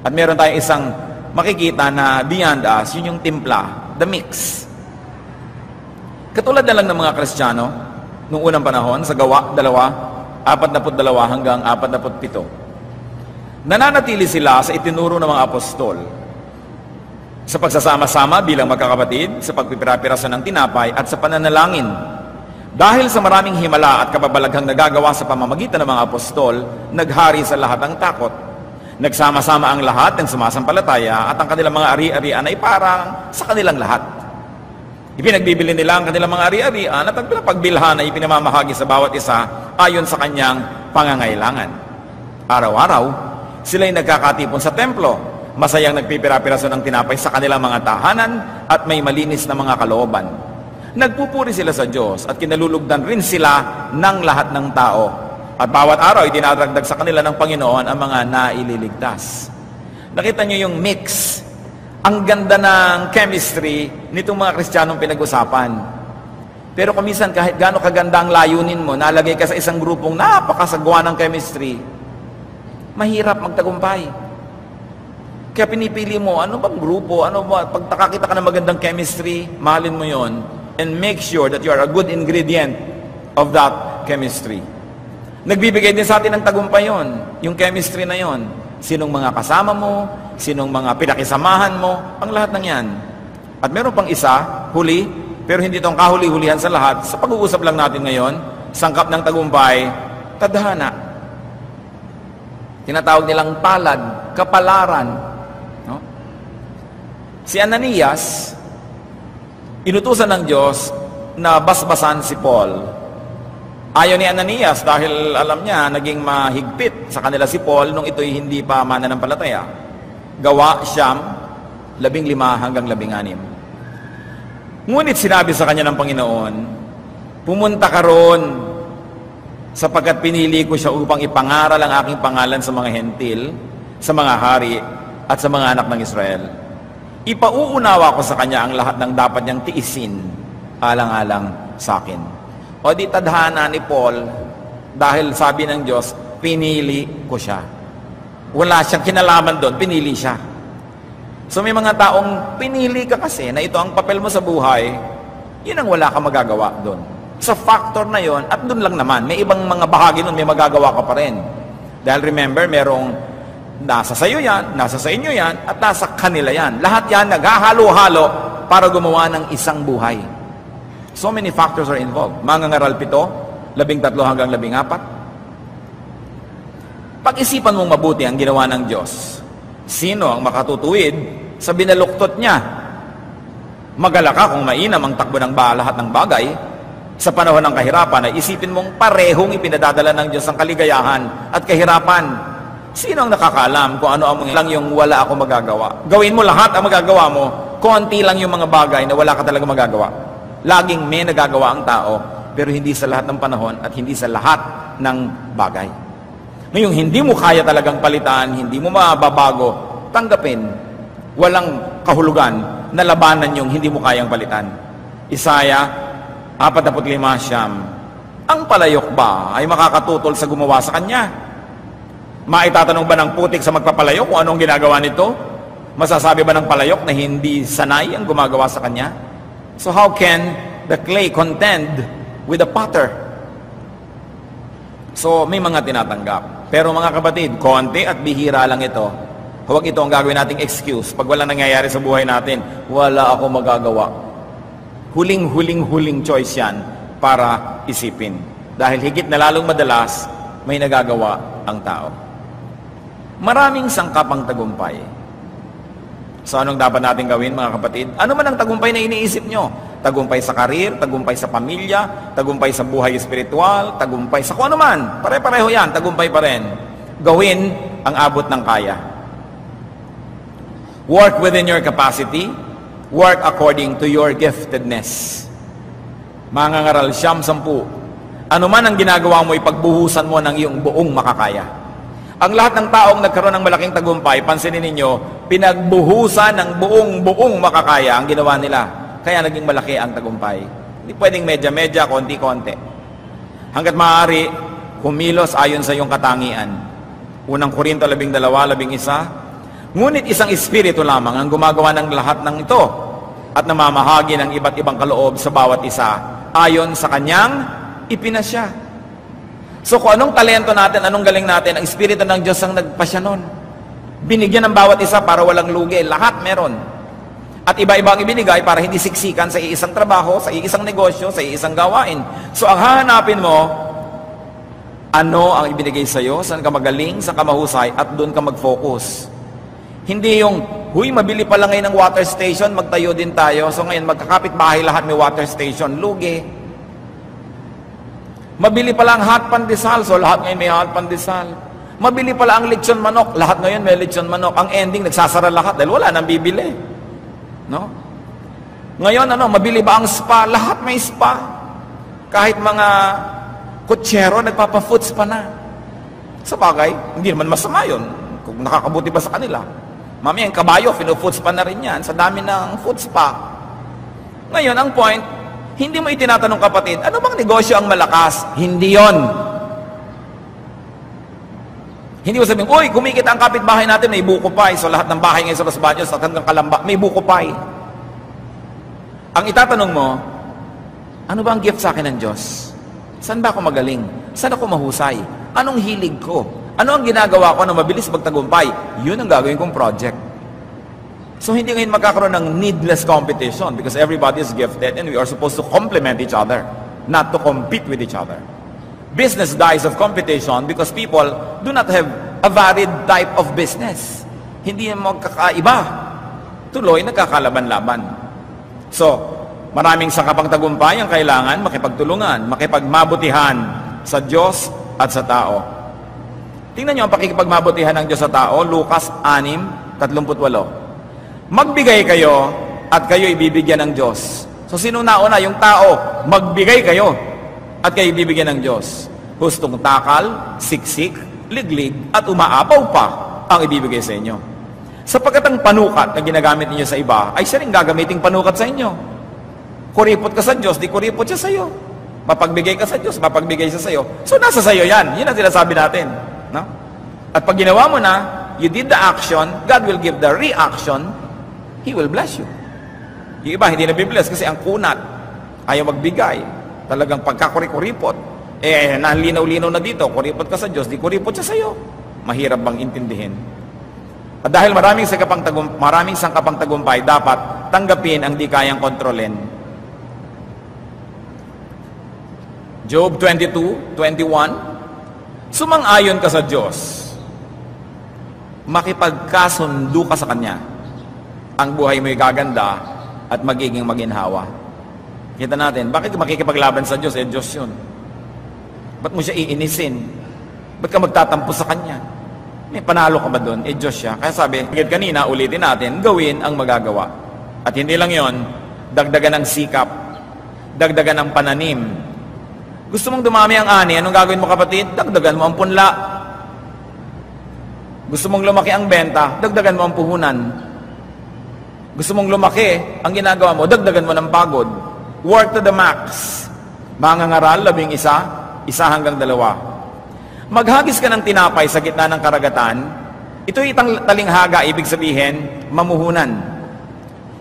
At meron tayong isang makikita na beyond us, yun yung timpla, the mix. Katulad na lang ng mga Kristiyano, noong unang panahon, sa Gawa 2:42 hanggang 47. Nananatili sila sa itinuro ng mga apostol. Sa pagsasama-sama bilang magkakapatid, sa pagpipirapiraso ng tinapay, at sa pananalangin. Dahil sa maraming himala at kababalaghang nagagawa sa pamamagitan ng mga apostol, naghari sa lahat ang takot. Nagsama-sama ang lahat ng sumasampalataya at ang kanilang mga ari-arian ay parang sa kanilang lahat. Ipinagbibili nila ang kanilang mga ari-arian at ang pinapagbilhan ay ipinamamahagi sa bawat isa ayon sa kanyang pangangailangan. Araw-araw, sila'y nagkakatipon sa templo, masayang nagpipira-piraso ng tinapay sa kanilang mga tahanan at may malinis na mga kalooban. Nagpupuri sila sa Diyos at kinalulugdan rin sila ng lahat ng tao. At bawat araw ay dinadagdag sa kanila ng Panginoon ang mga naililigtas. Nakita niyo yung mix. Ang ganda ng chemistry nitong mga Kristiyanong pinag-usapan. Pero kung minsan kahit gaano kaganda ang layunin mo, nalagay ka sa isang grupong napakasagwa ng chemistry, mahirap magtagumpay. Kaya pinipili mo, ano bang grupo, ano ba, pag nakakita ka ng magandang chemistry, mahalin mo yon and make sure that you are a good ingredient of that chemistry. Nagbibigay din sa atin ng tagumpay yon, yung chemistry na yon. Sinong mga kasama mo, sinong mga pinakisamahan mo, ang lahat ng yan. At meron pang isa, huli, pero hindi itong kahuli-hulihan sa lahat. Sa pag-uusap lang natin ngayon, sangkap ng tagumpay, tadhana. Tinatawag nilang palad, kapalaran. No? Si Ananias, inutusan ng Diyos na basbasan si Paul. Ayaw ni Ananias dahil alam niya naging mahigpit sa kanila si Paul nung ito'y hindi pa mananampalataya. Gawa 9:15 hanggang 16. Ngunit sinabi sa kanya ng Panginoon, pumunta ka roon sapagkat pinili ko siya upang ipangaral ang aking pangalan sa mga hentil, sa mga hari, at sa mga anak ng Israel. Ipauunawa ko sa kanya ang lahat ng dapat niyang tiisin, alang-alang sa akin. O di tadhana ni Paul, dahil sabi ng Diyos, pinili ko siya. Wala siyang kinalaman doon, pinili siya. So may mga taong pinili ka kasi na ito ang papel mo sa buhay, yun ang wala ka magagawa doon. Sa factor na yon, at doon lang naman, may ibang mga bahagi nun, may magagawa ka pa rin. Dahil remember, merong nasa sayo yan, nasa sa inyo yan, at nasa kanila yan. Lahat yan naghahalo-halo para gumawa ng isang buhay. So many factors are involved. Mangangaral 7, 13 hanggang 14. Pag-isipan mong mabuti ang ginawa ng Diyos. Sino ang makatutuwid sa binaluktot niya? Magala ka kung mainam ang takbo ng lahat ng bagay. Sa panahon ng kahirapan ay isipin mong parehong ipinadadala ng Diyos ang kaligayahan at kahirapan. Sino ang nakakaalam kung ano ang lang yung wala ako magagawa? Gawin mo lahat ang magagawa mo, konti lang yung mga bagay na wala ka talaga magagawa. Laging may nagagawa ang tao, pero hindi sa lahat ng panahon at hindi sa lahat ng bagay. Ngayong hindi mo kaya talagang palitan, hindi mo mababago, tanggapin. Walang kahulugan na labanan yung hindi mo kayang palitan. Isaiah 45:9. Ang palayok ba ay makakatutol sa gumawa sa kanya? Maitatanong ba ng putik sa magpapalayok kung anong ginagawa nito? Masasabi ba ng palayok na hindi sanay ang gumagawa sa kanya? So how can the clay contend with the potter? So may mga tinatanggap. Pero mga kapatid, konti at bihira lang ito. Huwag ito ang gagawin nating excuse. Pag wala nangyayari sa buhay natin, wala ako magagawa. Huling choice yan para isipin. Dahil higit na lalong madalas, may nagagawa ang tao. Maraming sangkap ang tagumpay. So anong dapat natin gawin mga kapatid? Ano man ang tagumpay na iniisip nyo? Tagumpay sa karir, tagumpay sa pamilya, tagumpay sa buhay espiritual, tagumpay sa kung ano man. Pare-pareho yan, tagumpay pa rin. Gawin ang abot ng kaya. Work within your capacity. Work according to your giftedness. Mangangaral 10. Ano man ang ginagawa mo, ipagbuhusan mo ng iyong buong makakaya. Ang lahat ng taong nagkaroon ng malaking tagumpay, pansinin ninyo, pinagbuhusan ng buong makakaya ang ginawa nila. Kaya naging malaki ang tagumpay. Hindi pwedeng medya-medya, konti-konti. Hanggat maaari, kumilos ayon sa iyong katangian. Unang Korinto 12:11. Ngunit isang espiritu lamang ang gumagawa ng lahat ng ito at namamahagi ng iba't ibang kaloob sa bawat isa ayon sa kanyang ipinasya. So kung anong talento natin, anong galing natin, ang espiritu ng Diyos ang nagpasya nun. Binigyan ng bawat isa para walang lugi. Lahat meron. At iba-iba ang ibinigay para hindi siksikan sa iisang trabaho, sa iisang negosyo, sa iisang gawain. So ang hahanapin mo, ano ang ibinigay sa'yo, saan ka magaling, saan ka mahusay, at doon ka mag-focus. Hindi yung, huy, mabili pa lang ngayon ng water station, magtayo din tayo. So ngayon, magkakapit bahay lahat may water station. Lugi. Mabili pala ang hot pandesal, so lahat ngayon may hot pandesal. Mabili pala ang lechon manok, lahat ngayon may lechon manok. Ang ending, nagsasara lahat dahil wala nang bibili. No? Ngayon, mabili ba ang spa? Lahat may spa. Kahit mga kutsero, nagpapa-food spa na. Sa bagay, hindi naman masama yun. Kung nakakabuti ba sa kanila. Mamaya, ang kabayo, fino-food spa na rin yan. Sa dami ng food spa. Ngayon, ang point, hindi mo itinatanong kapatid, ano bang negosyo ang malakas? Hindi yon. Hindi mo sabihin, uy, kumikita ang kapitbahay natin, may buko pie. So lahat ng bahay ngayon sa Los Baños, at hanggang Kalamba, may buko pie. Ang itatanong mo, ano ba ang gift sa akin ng Diyos? Saan ba ako magaling? Saan ako mahusay? Anong hilig ko? Ano ang ginagawa ko na mabilis magtagumpay? Yun ang gagawin kong project. So hindi ngayon magkakaroon ng needless competition because everybody is gifted and we are supposed to complement each other, not to compete with each other. Business dies of competition because people do not have a varied type of business. Hindi magkakaiba. Tuloy, nagkakalaban-laban. So, Maraming sangkapang tagumpay ang kailangan makipagtulungan, makipagmabutihan sa Diyos at sa tao. Tingnan nyo ang pakikipagmabutihan ng Diyos sa tao, Lucas 6:38. Magbigay kayo at kayo ibibigyan ng Diyos. So sino nauna? Yung tao. Magbigay kayo at kayo ibibigyan ng Diyos. Hustong takal, siksik, liglig, at umaapaw pa ang ibibigay sa inyo. Sapagkat ang panukat na ginagamit niyo sa iba, ay siya rin gagamiting panukat sa inyo. Kuripot ka sa Diyos, di kuripot siya sa iyo. Mapagbigay ka sa Diyos, mapagbigay siya sa iyo. So nasa sa iyo yan. Yun ang sinasabi natin. No? At pag ginawa mo na, you did the action, God will give the reaction, He will bless you. Yung iba, hindi na-bless kasi ang kunat, ayaw magbigay. Talagang pagkakuripot. Nalinaw-linaw na dito, kuripot ka sa Diyos, di kuripot siya sa iyo. Mahirap bang intindihin? At dahil maraming sangkapang tagumpay, dapat tanggapin ang di kayang kontrolin. Job 22:21, sumang-ayon ka sa Diyos, makipagkasundo ka sa Kanya, ang buhay mo'y gaganda at magiging maginhawa. Kita natin, bakit makikipaglaban sa Diyos? Diyos yun. Ba't mo siya iinisin? Ba't ka magtatampo sa Kanya? May panalo ka ba doon? Diyos siya. Kaya sabi, kanina, ulitin natin, gawin ang magagawa. At hindi lang yon, dagdagan ng sikap, dagdagan ng pananim. Gusto mong dumami ang ani, anong gagawin mo kapatid? Dagdagan mo ang punla. Gusto mong lumaki ang benta, dagdagan mo ang puhunan. Gusto mong lumaki, ang ginagawa mo, dagdagan mo ng pagod. Work to the max. Mangangaral, 11, 1 hanggang 2. Maghagis ka ng tinapay sa gitna ng karagatan, ito'y itang talinghaga, ibig sabihin, mamuhunan.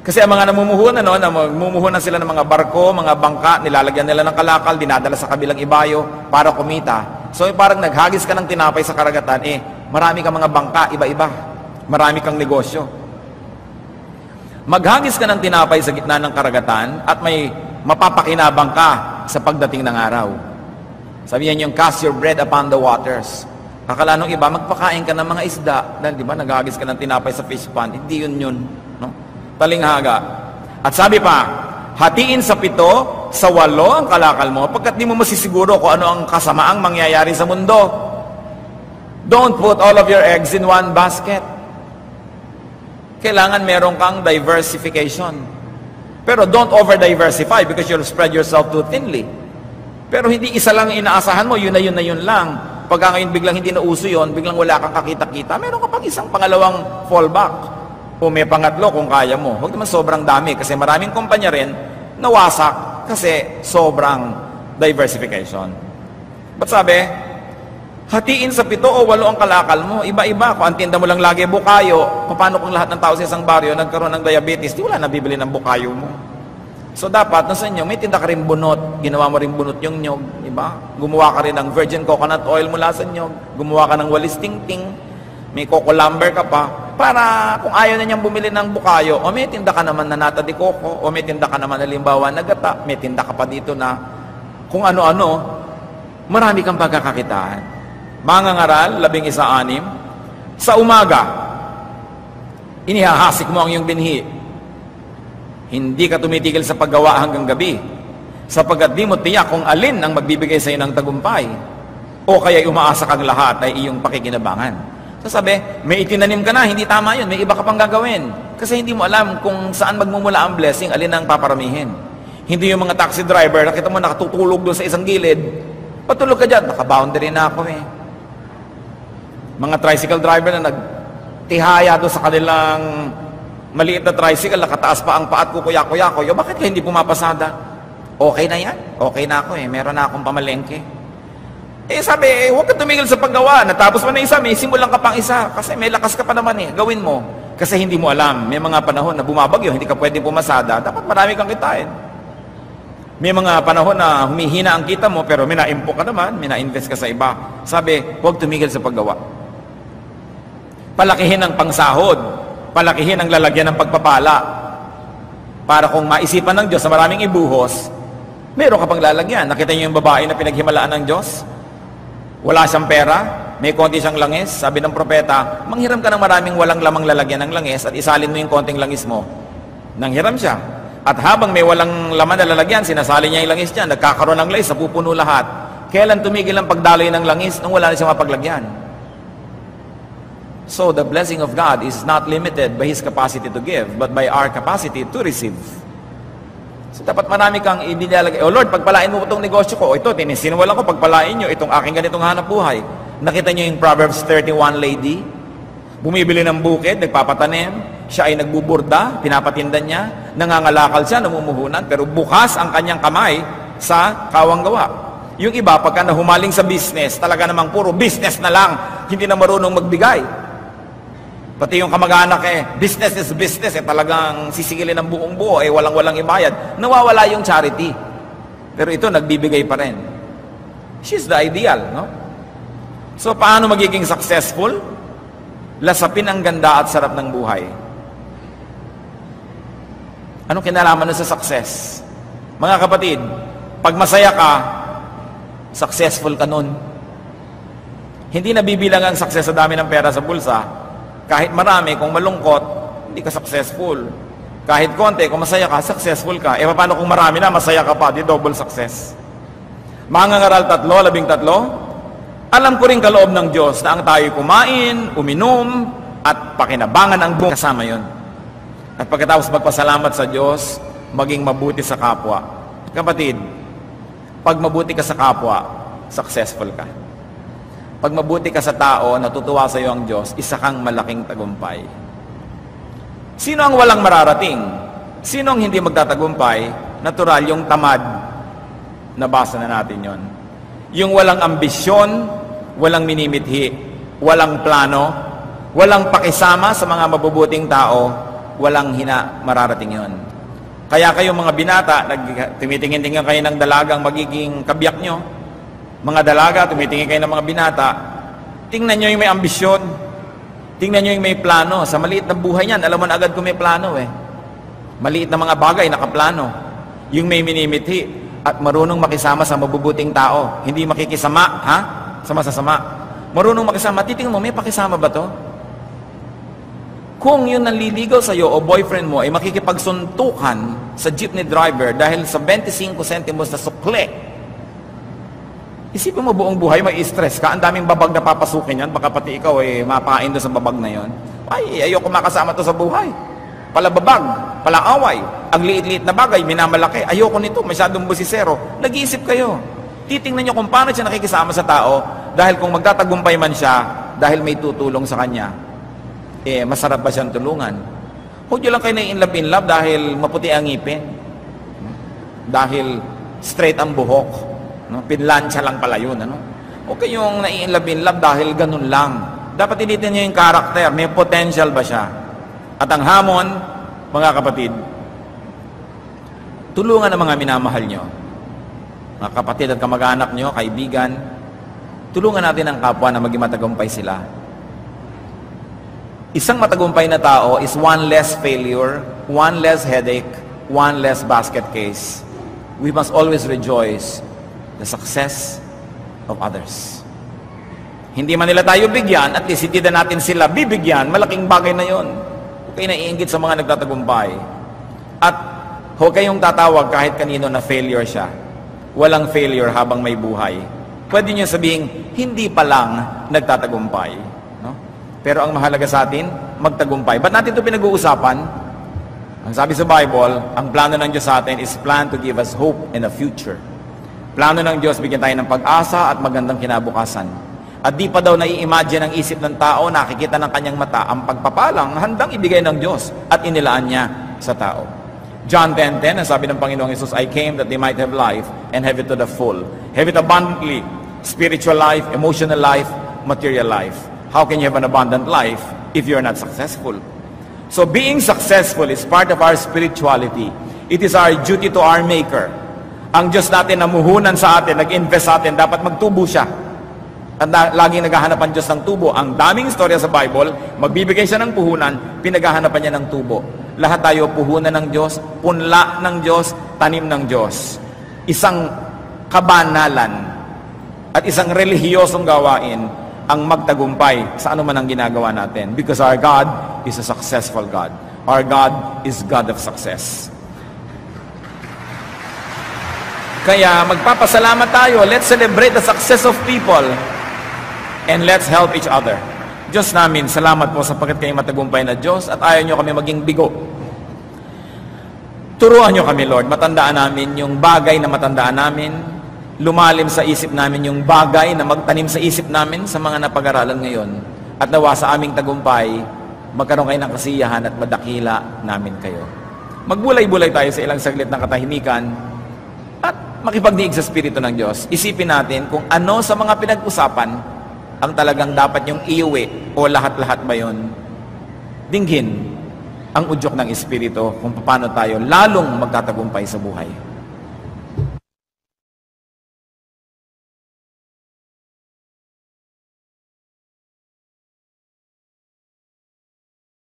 Kasi ang mga namumuhunan, namumuhunan sila ng mga barko, mga bangka, nilalagyan nila ng kalakal, dinadala sa kabilang ibayo para kumita. So parang naghagis ka ng tinapay sa karagatan, marami kang mga bangka, iba-iba. Marami kang negosyo. Maghagis ka ng tinapay sa gitna ng karagatan at may mapapakinabang ka sa pagdating ng araw. Sabihin yung cast your bread upon the waters. Akala nung iba, magpakain ka ng mga isda. Dahil di ba, naghagis ka ng tinapay sa fish pond. Hindi yun. No? Talinghaga. At sabi pa, hatiin sa 7, sa 8 ang kalakal mo, pagkat di mo masisiguro kung ano ang kasamaang mangyayari sa mundo. Don't put all of your eggs in one basket. Kailangan meron kang diversification. Pero don't over-diversify because you'll spread yourself too thinly. Pero hindi isa lang inaasahan mo, yun na yun lang. Pagka ngayon biglang hindi na uso yun, biglang wala kang kakita-kita, meron ka pang isang pangalawang fallback. O may pangatlo kung kaya mo. Huwag naman sobrang dami kasi maraming kumpanya rin nawasak kasi sobrang diversification. Ba't sabi, hatiin sa 7 o 8 ang kalakal mo, iba-iba. Kung ang tinda mo lang lagi bukayo, paano kung lahat ng tao sa isang baryo nagkaroon ng diabetes, di wala nabibili ng bukayo mo. So dapat, nasa inyo, may tinda ka rin bunot, ginawa mo rin bunot yung nyog, diba? Gumawa ka rin ng virgin coconut oil mula sa nyog, gumawa ka ng walis ting-ting, may coco lumber ka pa, para kung ayaw na niyang bumili ng bukayo, o may tinda ka naman na nata de coco, o may tinda ka naman na limbawa na gata, may tinda ka pa dito na kung ano-ano, marami kang pagkakakitaan. Mangangaral, 11:6, sa umaga, inihahasik mo ang iyong binhi. Hindi ka tumitigil sa paggawa hanggang gabi, sapagkat di mo tiyak kung alin ang magbibigay sa iyo ng tagumpay, o kaya umaasa kang lahat ay iyong pakikinabangan. So sabi, may itinanim ka na, hindi tama yun, may iba ka pang gagawin. Kasi hindi mo alam kung saan magmumula ang blessing, alin ang paparamihin. Hindi yung mga taxi driver, nakita mo nakatutulog doon sa isang gilid, patulog ka dyan, naka-boundary na ako Mga tricycle driver na nagtihaya doon sa kanilang maliit na tricycle, nakataas pa ang paat kukuya-kuya-kuya, bakit ka hindi pumapasada? Okay na yan, okay na ako meron na akong pamalengke. Sabi, huwag ka tumigil sa paggawa. Natapos mo na isa, may simulan ka pang isa. Kasi may lakas ka pa naman gawin mo. Kasi hindi mo alam, may mga panahon na bumabagyo, hindi ka pwede pumasada, dapat marami kang kitain. May mga panahon na humihina ang kita mo, pero may na-impo ka naman, may na-invest ka sa iba. Sabi, huwag tumigil sa paggawa. Palakihin ang pangsahod. Palakihin ang lalagyan ng pagpapala. Para kung maisipan ng Diyos na maraming ibuhos, meron ka pang lalagyan. Nakita niyo yung babae na pinaghimalaan ng Diyos? Wala siyang pera, may konti siyang langis. Sabi ng propeta, manghiram ka ng maraming walang lamang lalagyan ng langis at isalin mo yung konting langis mo. Nanghiram siya. At habang may walang laman na lalagyan, sinasali niya yung langis niya, nagkakaroon ng langis, napupuno lahat. Kailan tumigil ang pagdaloy ng langis? Nung wala na siyang mapaglagyan. So, the blessing of God is not limited by His capacity to give, but by our capacity to receive. So, dapat marami kang inilalagay. Oh Lord, pagpalain mo itong negosyo ko. O ito, sinwalan ko, pagpalain nyo itong aking ganitong hanap buhay. Nakita nyo yung Proverbs 31 lady? Bumibili ng bukid, nagpapatanim, siya ay nagbuburda, pinapatinda niya, nangangalakal siya, namumuhunan, pero bukas ang kanyang kamay sa kawang gawa. Yung iba, pagka nahumaling sa business, talaga namang puro business na lang, hindi na marunong magbigay. Pati yung kamag-anak business is business, talagang sisigilin ng buong buo, walang-walang ibayad. Nawawala yung charity. Pero ito, nagbibigay pa rin. She's the ideal, no? So, paano magiging successful? Lasapin ang ganda at sarap ng buhay. Anong kinalaman na sa success? Mga kapatid, pag masaya ka, successful ka nun. Hindi nabibilang ang success sa dami ng pera sa bulsa. Kahit marami, kung malungkot, hindi ka successful. Kahit konti, kung masaya ka, successful ka. Paano kung marami na, masaya ka pa, di double success. Mangangaral 13. Alam ko rin kaloob ng Diyos na ang tayo kumain, uminom, at pakinabangan ang buong kasama yon. At pagkatapos magpasalamat sa Diyos, maging mabuti sa kapwa. Kapatid, pag mabuti ka sa kapwa, successful ka. Pag mabuti ka sa tao, natutuwa sa iyo ang Diyos, isa kang malaking tagumpay. Sino ang walang mararating? Sino ang hindi magtatagumpay? Natural, yung tamad. Nabasa na natin yon. Yung walang ambisyon, walang minimithi, walang plano, walang pakisama sa mga mabubuting tao, walang mararating yon. Kaya kayo mga binata, tumitingin-tingin kayo ng dalagang magiging kabiyak nyo. Mga dalaga, tumitingin kayo ng mga binata, tingnan nyo yung may ambisyon, tingnan nyo yung may plano. Sa maliit na buhay niyan, alam mo na agad kung may plano Maliit na mga bagay, nakaplano. Yung may minimithi, at marunong makisama sa mabubuting tao. Hindi makikisama, sa masasama. Marunong makisama. Titingnan mo, may pakisama ba to? Kung yun nanliligaw sa'yo o boyfriend mo ay makikipagsuntukan sa jeepney driver dahil sa 25 centimos na sukle, isipin mo buong buhay, may stress ka. Ang daming babag na papasukin yan. Baka pati ikaw mapain doon sa babag na yon. Ay, ayoko makasama to sa buhay. Palababag, palaaway, ang liit-liit na bagay, minamalaki. Ayoko nito, masyadong busisero. Nag-iisip kayo. Titingnan nyo kung paano siya nakikisama sa tao dahil kung magtatagumpay man siya dahil may tutulong sa kanya, masarap ba siyang tulungan? Huwag nyo lang kayo na-in love dahil maputi ang ngipin. Dahil straight ang buhok. Pinlansya lang pala yun. Huwag kayong na-in love dahil ganun lang. Dapat tinitin nyo yung karakter. May potential ba siya? At ang hamon, mga kapatid, tulungan ang mga minamahal nyo. Mga kapatid at kamag-anak nyo, kaibigan, tulungan natin ang kapwa na maging matagumpay sila. Isang matagumpay na tao is one less failure, one less headache, one less basket case. We must always rejoice the success of others. Hindi man nila tayo bigyan, at least hindi na natin sila bibigyan, malaking bagay na yon. Huwag kayo naiinggit sa mga nagtatagumpay. At huwag kayong tatawag kahit kanino na failure siya. Walang failure habang may buhay. Pwede nyo sabihin, hindi pa lang nagtatagumpay. No? Pero ang mahalaga sa atin, magtagumpay. Ba't natin ito pinag-uusapan? Ang sabi sa Bible, ang plano ng Diyos sa atin is plan to give us hope in a future. Plano ng Diyos, bigyan tayo ng pag-asa at magandang kinabukasan. At di pa daw nai-imagine ang isip ng tao, nakikita ng kanyang mata, ang pagpapalang handang ibigay ng Diyos at inilaan niya sa tao. John 10:10, ang sabi ng Panginoong Hesus, I came that they might have life and have it to the full. Have it abundantly. Spiritual life, emotional life, material life. How can you have an abundant life if you're not successful? So being successful is part of our spirituality. It is our duty to our Maker. Ang Diyos natin namuhunan sa atin, nag-invest sa atin, dapat magtubo siya. At laging naghahanap ang Diyos ng tubo. Ang daming istorya sa Bible, magbibigay siya ng puhunan, pinaghahanapan niya ng tubo. Lahat tayo puhunan ng Diyos, punla ng Diyos, tanim ng Diyos. Isang kabanalan at isang relihiyosong gawain ang magtagumpay sa anuman ang ginagawa natin. Because our God is a successful God. Our God is God of success. Kaya magpapasalamat tayo. Let's celebrate the success of people and let's help each other. Diyos namin, salamat po sapagkat kayo matagumpay na Diyos at ayaw nyo kami maging bigo. Turuan nyo kami, Lord. Matandaan namin yung bagay na matandaan namin. Lumalim sa isip namin yung bagay na magtanim sa isip namin sa mga napag-aralan ngayon. At nawa sa aming tagumpay, magkaroon kayo ng kasiyahan at madakila namin kayo. Magbulay-bulay tayo sa ilang saglit ng katahimikan at makipagdiig sa Espiritu ng Diyos. Isipin natin kung ano sa mga pinag-usapan ang talagang dapat yung iuwi o lahat-lahat ba yun. Dinggin ang udyok ng Espiritu kung paano tayo lalong magtatagumpay sa buhay.